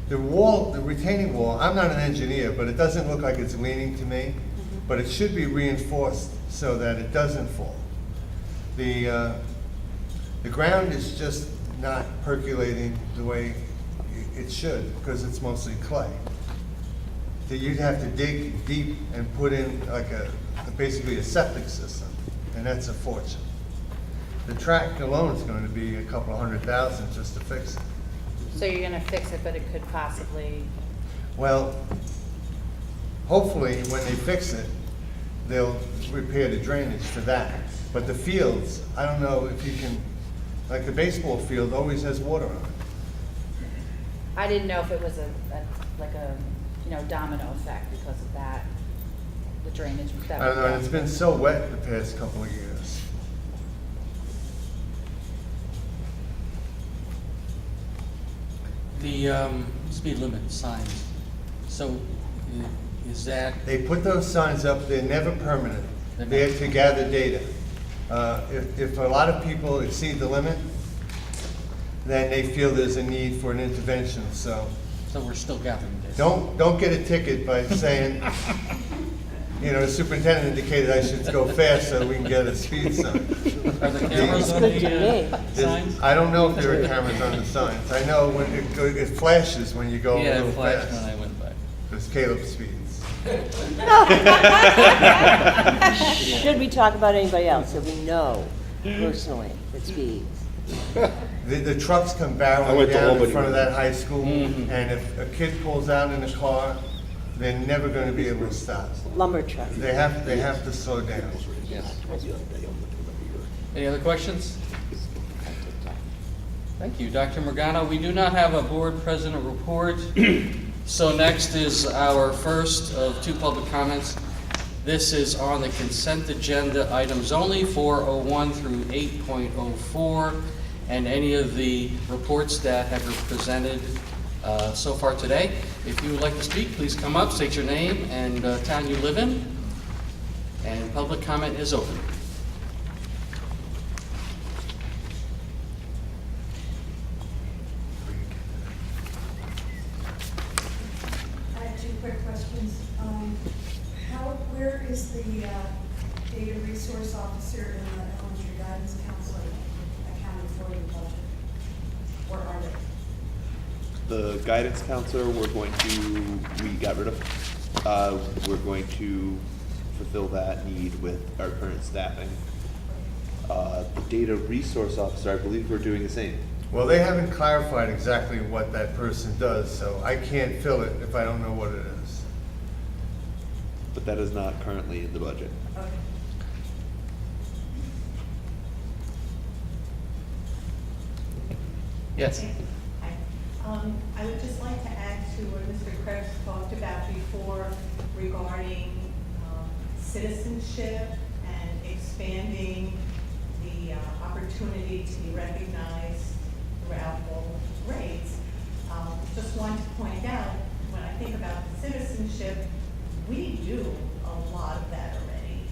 The retaining wall, I'm not an engineer, but it doesn't look like it's leaning to me, but it should be reinforced so that it doesn't fall. The ground is just not percolating the way it should, because it's mostly clay. That you'd have to dig deep and put in like basically a septic system, and that's a fortune. The track alone is going to be a couple of $100,000 just to fix it. So you're gonna fix it, but it could possibly. Well, hopefully when they fix it, they'll repair the drainage for that. But the fields, I don't know if you can, like the baseball field always has water on it. I didn't know if it was like a, domino effect because of that, the drainage. I don't know, and it's been so wet the past couple of years. The speed limit signs, so is that, They put those signs up, they're never permanent. They're to gather data. If a lot of people exceed the limit, then they feel there's a need for an intervention, so. so we're still gathering data? Don't get a ticket by saying, the superintendent indicated I should go fast so we can get a speed sign. Are there cameras on the signs? I don't know if there are cameras on the signs. I know when it flashes when you go a Yeah, little it flashed fast. when I went by. Because Caleb speeds. Should we talk about anybody else that we know personally that speeds? The trucks come I barreling went to down in Albany front of with that high school, and if a kid pulls out in a car, they're never going to be able to stop. Lumber truck. They have to slow down. Yes. Any other questions? Thank you, Dr. Morgano. We do not have a board president report. So next is our first of two public comments. This is on the consent agenda items only, 401 through 8.04, and any of the reports that have been presented so far today. If you would like to speak, please come up, state your name and town you live in, and public comment is open. I have two quick questions. Where is the data resource officer and the elementary guidance counselor accounted for in the budget? Or are they? The guidance counselor, we got rid of. We're going to fulfill that need with our current staffing. The data resource officer, I believe we're doing the same. Well, they haven't clarified exactly what that person does, so I can't fill it if I don't know what it is. But that is not currently in the budget. Okay. Yes. Hi. I would just like to add to what Mr. Krebs talked about before regarding citizenship and expanding the opportunity to be recognized throughout all grades. Just wanted to point out, when I think about citizenship, we do a lot of that already.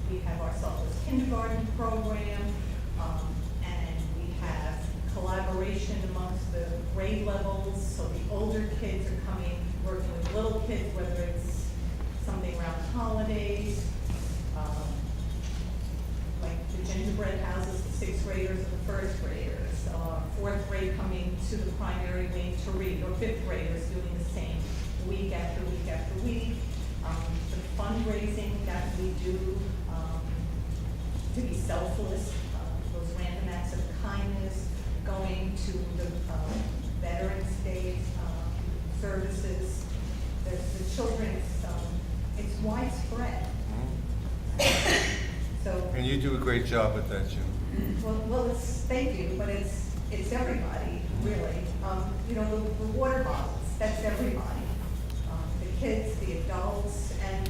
We have our selfless kindergarten program, and we have collaboration amongst the grade levels, so the older kids are coming, working with little kids, whether it's something around the holidays, like the gingerbread houses, the sixth graders and the first graders, fourth grade coming to the primary wing to read, or fifth graders doing the same week after week after week. The fundraising that we do to be selfless, those random acts of kindness, going to the Veterans Day services, the children's, it's widespread. So. And you do a great job at that, Jim. Well, thank you, but it's everybody, really. The water bottles, that's everybody. The kids, the adults, and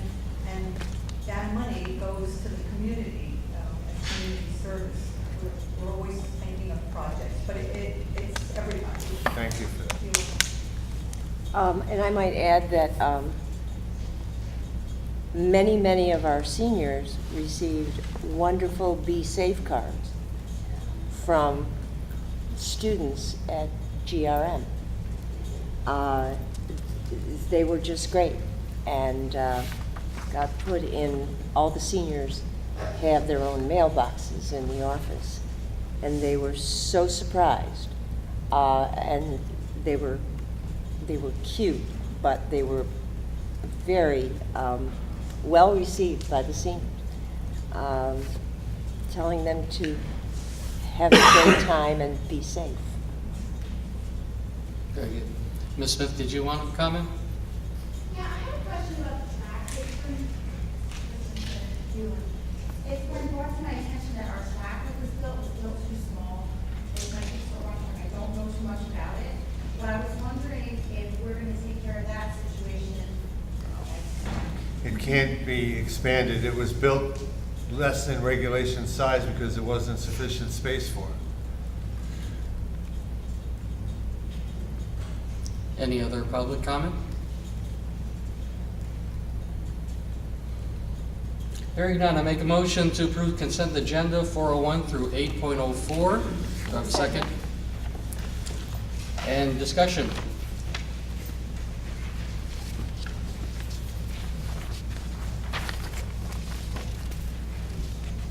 that money goes to the community as community service. We're always thinking of projects, but it's everybody. Thank you for that. And I might add that many of our seniors received wonderful Be Safe cards from students at GRM. They were just great, and got put in, all the seniors have their own mailboxes in the office, and they were so surprised, and they were cute, but they were very well received by the seniors, telling them to have a great time and be safe. Very good. Ms. Smith, did you want to comment? Yeah, I have a question about the tax increase. doing? It's been brought to my attention that our track that was built too small. It's like it's so wrong, I don't know too much about it. But I was wondering if we're gonna take care of that situation. It can't be expanded. It was built less than regulation size because there wasn't sufficient space for it. Any other public comment? Hearing none, I make a motion to approve consent agenda 401 through 8.04. Do I have a second? And discussion.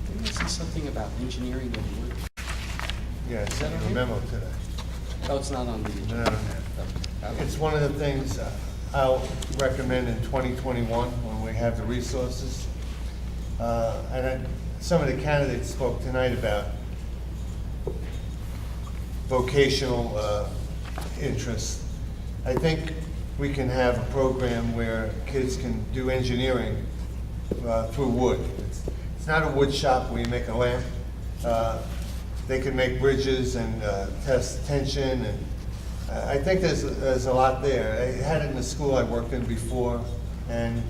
Didn't I see something about engineering and wood? Yeah, it's Is that in on the here? memo today. Oh, it's not on the agenda. No. It's one of the things I'll recommend in 2021 when we have the resources. Some of the candidates spoke tonight about vocational interests. I think we can have a program where kids can do engineering through wood. It's not a wood shop where you make a lamp. They can make bridges and test tension, and I think there's a lot there. I had it in the school I worked in before, and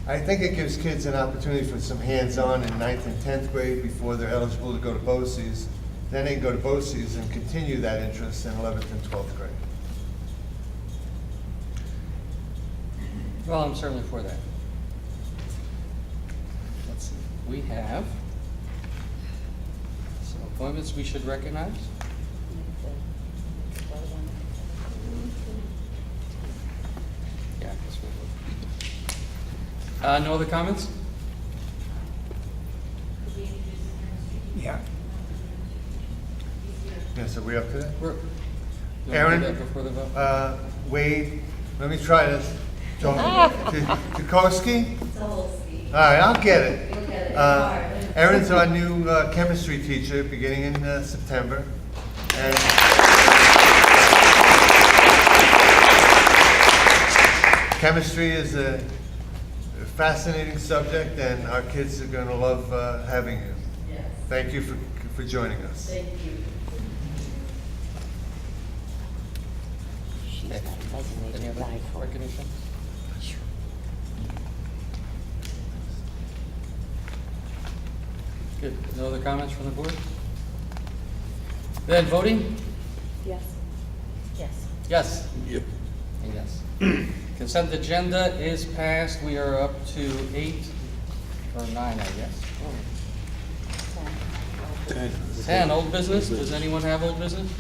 I think it gives kids an opportunity for some hands-on in 9th and 10th grade before they're eligible to go to BOCES. Then they can go to BOCES and continue that interest in 11th and 12th grade. Well, I'm certainly for that. Let's see. We have some appointments we should recognize. Yeah, I guess we'll. No other comments? Yeah. Yes, are we up to that? We're. Aaron, Before the vote? Wade, let me try this. Tukowski? All right, I'll get it. Aaron's our new chemistry teacher beginning in September. And chemistry is a fascinating subject, and our kids are going to love having you. Yes. Thank you for joining us. Thank you. Any other recognition? Good. No other comments from the board? Then voting? Yes. Yes. Yes. Yep. And yes. Consent agenda is passed. We are up to 8 or 9, I guess. 10. Old business. Does anyone have old business?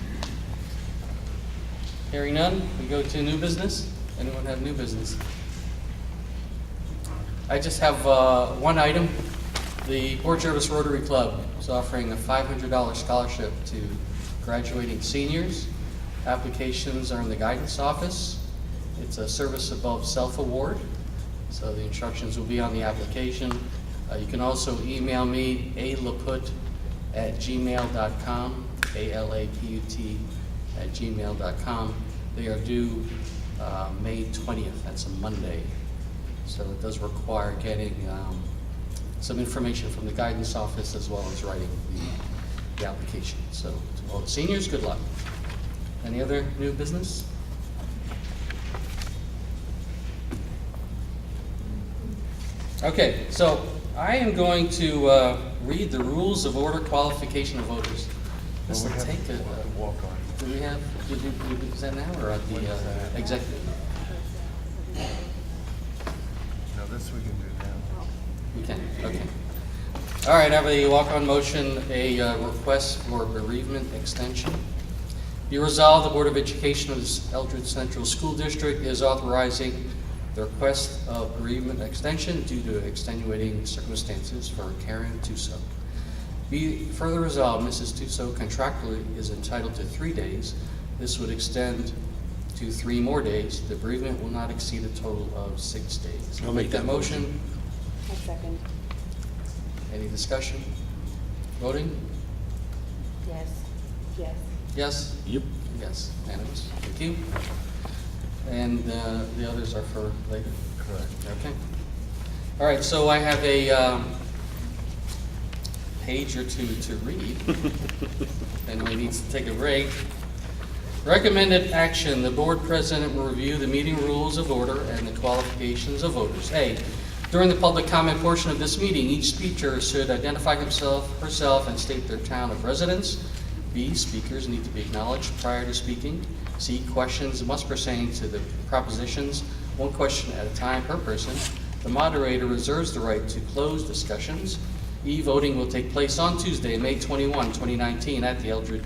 Hearing none, we go to new business. Anyone have new business? I just have one item. The Port Jervis Rotary Club is offering a $500 scholarship to graduating seniors. Applications are in the guidance office. It's a service above self award, so the instructions will be on the application. You can also email me, alaput@gmail.com, alaput@gmail.com. They are due May 20th, that's a Monday. So it does require getting some information from the guidance office as well as writing the application. So to all the seniors, good luck. Any other new business? Okay, so I am going to read the rules of order qualification of voters. This will take a walk on. Do we have, is that now or at the executive? No, this we can do now. We can, okay. All right, I have a walk-on motion, a request for bereavement extension. Be resolved, the Board of Education of the Eldred Central School District is authorizing the request of bereavement extension due to extenuating circumstances for Karen Tuso. Be further resolved, Mrs. Tuso contractually is entitled to 3 days. This would extend to 3 more days. The bereavement will not exceed a total of 6 days. I'll make that motion. A second. Any discussion? Voting? Yes. Yes. Yes? Yep. Yes, unanimous. Thank you. And the others are for later? Correct. Okay. All right, so I have a page or two to read. Anyone needs to take a break. Recommended action, the board president will review the meeting rules of order and the qualifications of voters. A, during the public comment portion of this meeting, each speaker should identify himself, herself, and state their town of residence. B, speakers need to be acknowledged prior to speaking. C, questions must pertain to the propositions, one question at a time per person. The moderator reserves the right to close discussions. E, voting will take place on Tuesday, May 21, 2019, at the Eldred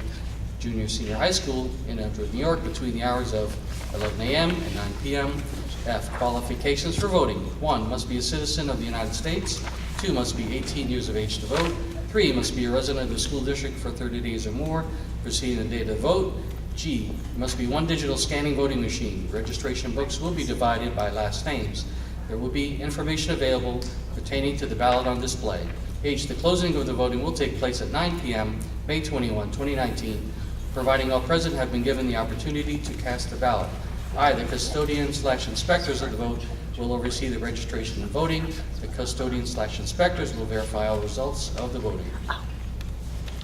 Junior Senior High School in Eldred, New York, between the hours of 11 a.m. and 9 p.m. F, qualifications for voting. 1, must be a citizen of the United States. 2, must be 18 years of age to vote. 3, must be a resident of the school district for 30 days or more preceding the date of the vote. G, must be one digital scanning voting machine. Registration books will be divided by last names. There will be information available pertaining to the ballot on display. H, the closing of the voting will take place at 9 p.m., May 21, 2019, providing all present have been given the opportunity to cast their ballot. I, the custodian/inspectors of the vote will oversee the registration and voting. The custodian/inspectors will verify all results of the voting.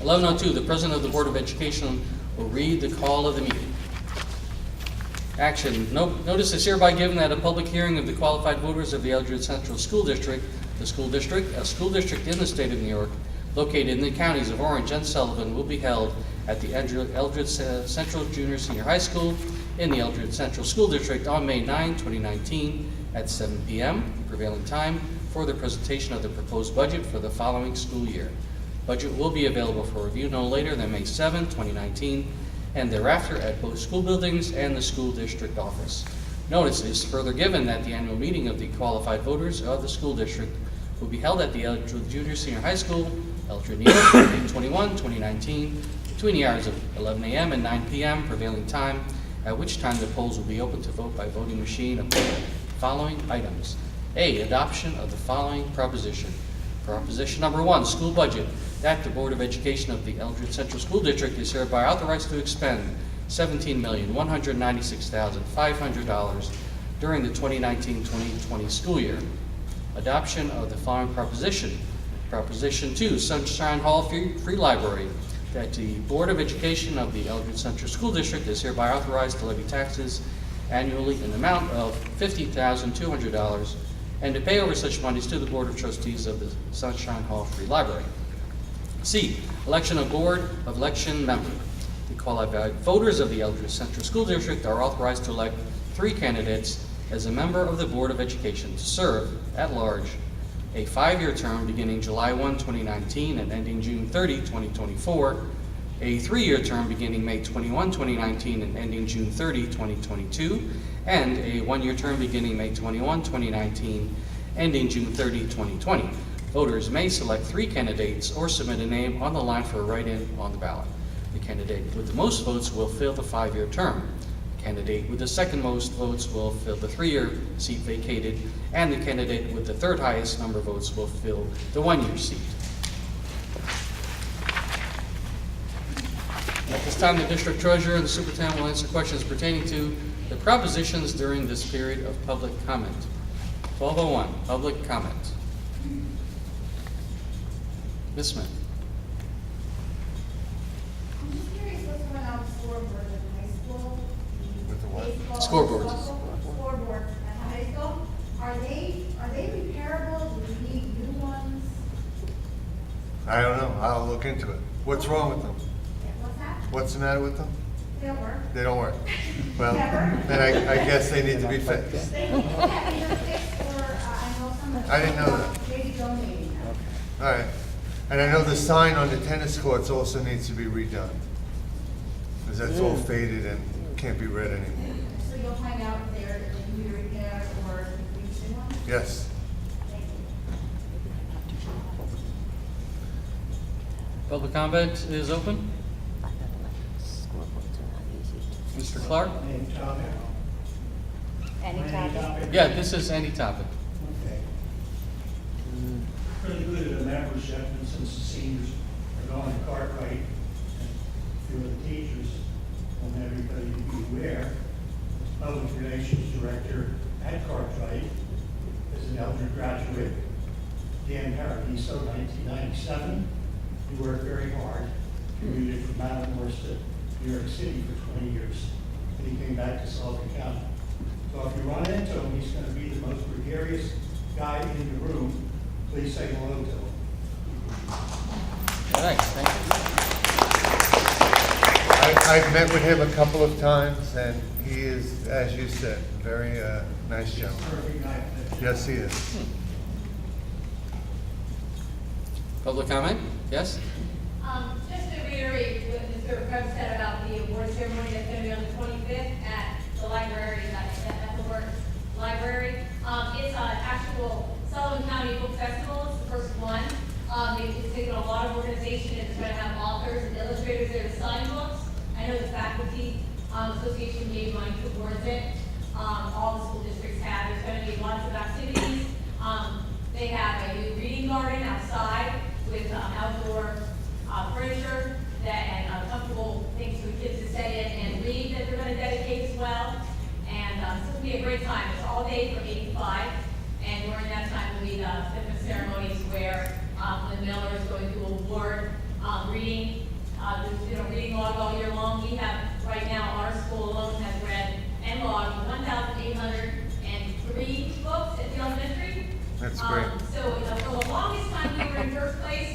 1102, the president of the Board of Education will read the call of the meeting. Action. Notice is hereby given that a public hearing of the qualified voters of the Eldred Central School District, a school district in the state of New York, located in the counties of Orange and Sullivan, will be held at the Eldred Central Junior Senior High School in the Eldred Central School District on May 9, 2019 at 7 p.m. prevailing time for the presentation of the proposed budget for the following school year. Budget will be available for review no later than May 7, 2019 and thereafter at both school buildings and the school district office. Notice is further given that the annual meeting of the qualified voters of the school district will be held at the Eldred Junior Senior High School, Eldred, New York, May 21, 2019, between the hours of 11 a.m. and 9 p.m. prevailing time, at which time the polls will be open to vote by voting machine of the following items. A, adoption of the following proposition. Proposition number 1, school budget. That the Board of Education of the Eldred Central School District is hereby authorized to expend $17,196,500 during the 2019-2020 school year. Adoption of the following proposition. Proposition 2, Sunshine Hall Free Library. That the Board of Education of the Eldred Central School District is hereby authorized to levy taxes annually in the amount of $50,200 and to pay over such monies to the Board of Trustees of the Sunshine Hall Free Library. C, election of Board of Election member. The qualified voters of the Eldred Central School District are authorized to elect 3 candidates as a member of the Board of Education to serve at large a 5-year term beginning July 1, 2019 and ending June 30, 2024, a 3-year term beginning May 21, 2019 and ending June 30, 2022, and a 1-year term beginning May 21, 2019, ending June 30, 2020. Voters may select 3 candidates or submit a name on the line for a write-in on the ballot. The candidate with the most votes will fill the 5-year term. The candidate with the second most votes will fill the 3-year seat vacated, and the candidate with the third highest number of votes will fill the 1-year seat. At this time, the district treasurer and the superintendent will answer questions pertaining to the propositions during this period of public comment. 1201, public comment. Ms. Smith. I'm just curious what's going on with scoreboards in high school. With the what? Baseball, Scoreboards. Scoreboards at high school. Are they repairable? Do we need new ones? I don't know, I'll look into it. What's wrong with them? What's that? What's the matter with them? They don't work. They don't work. Well, Never? then I guess they need to be fixed. They either fixed or I know some of I didn't know that. maybe donating them. All right. And I know the sign on the tennis courts also needs to be redone. Because that's all faded and can't be read anymore. So you'll find out if they're in new repair or if we need new ones? Yes. Thank you. Public comment is open. Mr. Clark? Any topic? Yeah, this is any topic. Okay. Pretty good at the membership, and since the seniors are going to Cartwright, and a few of the teachers want everybody to be aware, public relations director at Cartwright is an Eldred graduate, 1997. He worked very hard, commuted from Mount Morris to New York City for 20 years, and he came back to Sullivan County. So if you run into him, he's going to be the most gregarious guy in the room. Please say hello to him. All right, thank you. I've met with him a couple of times, and he is, as you said, very nice gentleman. Perfect guy. Yes, he is. Public comment? Yes? Just to reiterate what Mr. Krebs said about the award ceremony that's going to be on the 25th at the library, at the Works Library. It's an actual Sullivan County Book Festival. It's the first one. It's taken a lot of organization, and it's going to have authors and illustrators there to sign books. I know the Faculty Association gave money towards it. All the school districts have. There's going to be lots of activities. They have a new reading garden outside with outdoor furniture and comfortable things for the kids to sit in and read that they're going to dedicate as well. And so it'll be a great time. It's all day from 8 to 5. And during that time will be the different ceremonies where the Miller is going to award reading. There's reading log all year long. We have right now, our school alone has read and logged 1,803 books at the elementary. That's great. So for the longest time, we were in first place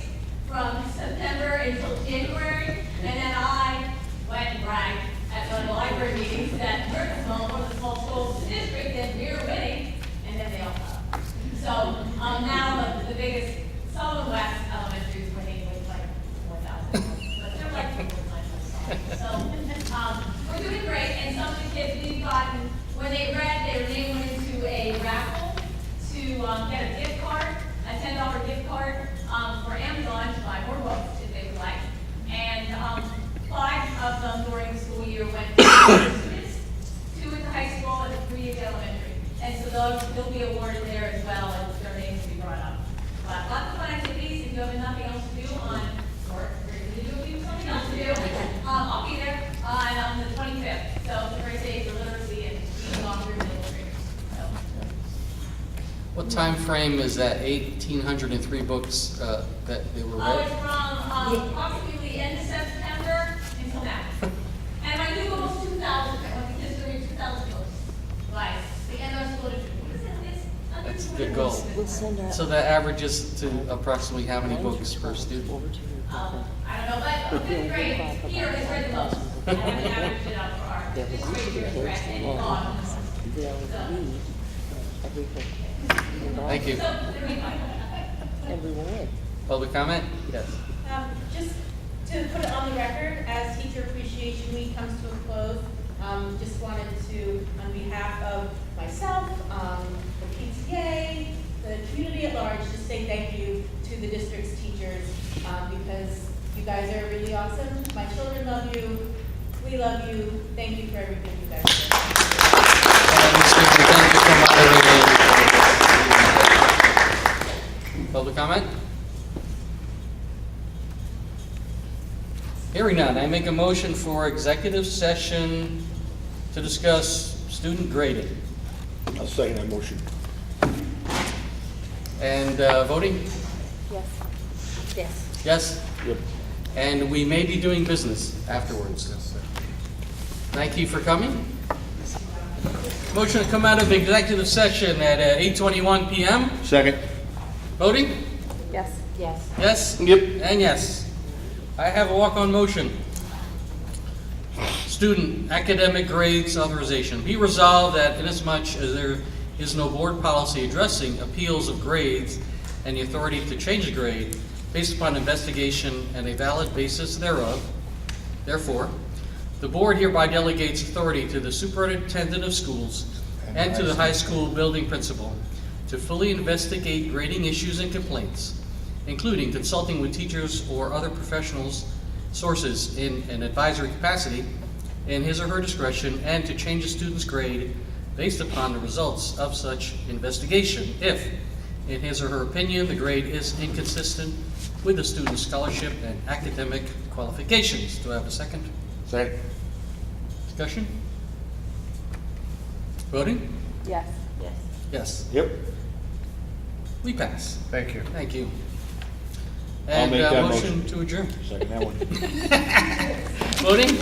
from September until January, and then I went and bragged at one of the library meetings that we're one of the small schools in the district, and we were winning, and then they all fell. So now the biggest Sullivan West Elementary is winning with like 4,000, but they're like 4 times as tall. So we're doing great, and some of the kids we've gotten, when they read, their name went into a raffle to get a gift card, a $10 gift card for Amazon to buy more books if they would like. And 5 of them during the school year went to students, 2 at the high school and 3 at the elementary. And so they'll be awarded there as well, and their names will be brought up. But lots of fun activities. If you have nothing else to do on, or if you have something else to do, I'll be there on the 25th. So it's a great day for literacy and reading authors and illustrators. So. What time frame is that 1,803 books that they were Oh, read? it's from approximately the end of September until now. And I do almost 2,000, I think there's going to be 2,000 books by the end of school. That's a good goal. So that averages to approximately how many books per student? I don't know, but fifth grade, Peter has read the most. And we averaged it out for our fifth grade year read and gone. Thank you. Public comment? Yes. Just to put it on the record, as Teacher Appreciation Week comes to a close, just wanted to, on behalf of myself, the PTA, the community at large, just say thank you to the district's teachers, because you guys are really awesome. My children love you. We love you. Thank you for everything you guys do. Thank you for moderating. Public comment? Hearing none, I make a motion for executive session to discuss student grading. I'll second that motion. And voting? Yes. Yes. Yes? Yep. And we may be doing business afterwards. Thank you for coming. Motion to come out of executive session at 8:21 p.m. Second. Voting? Yes. Yes. Yes? Yep. And yes. I have a walk-on motion. Student academic grades authorization. Be resolved that inasmuch as there is no board policy addressing appeals of grades and the authority to change a grade based upon investigation and a valid basis thereof, therefore, the board hereby delegates authority to the superintendent of schools and to the high school building principal to fully investigate grading issues and complaints, including consulting with teachers or other professionals, sources in an advisory capacity in his or her discretion, and to change a student's grade based upon the results of such investigation if, in his or her opinion, the grade is inconsistent with the student's scholarship and academic qualifications. Do I have a second? Second. Discussion? Voting? Yes. Yes. Yes. Yep. We pass. Thank you. Thank you. And make that motion to adjourn. Second that one. Voting?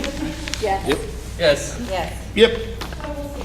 Yes. Yep. Yes. Yes. Yep.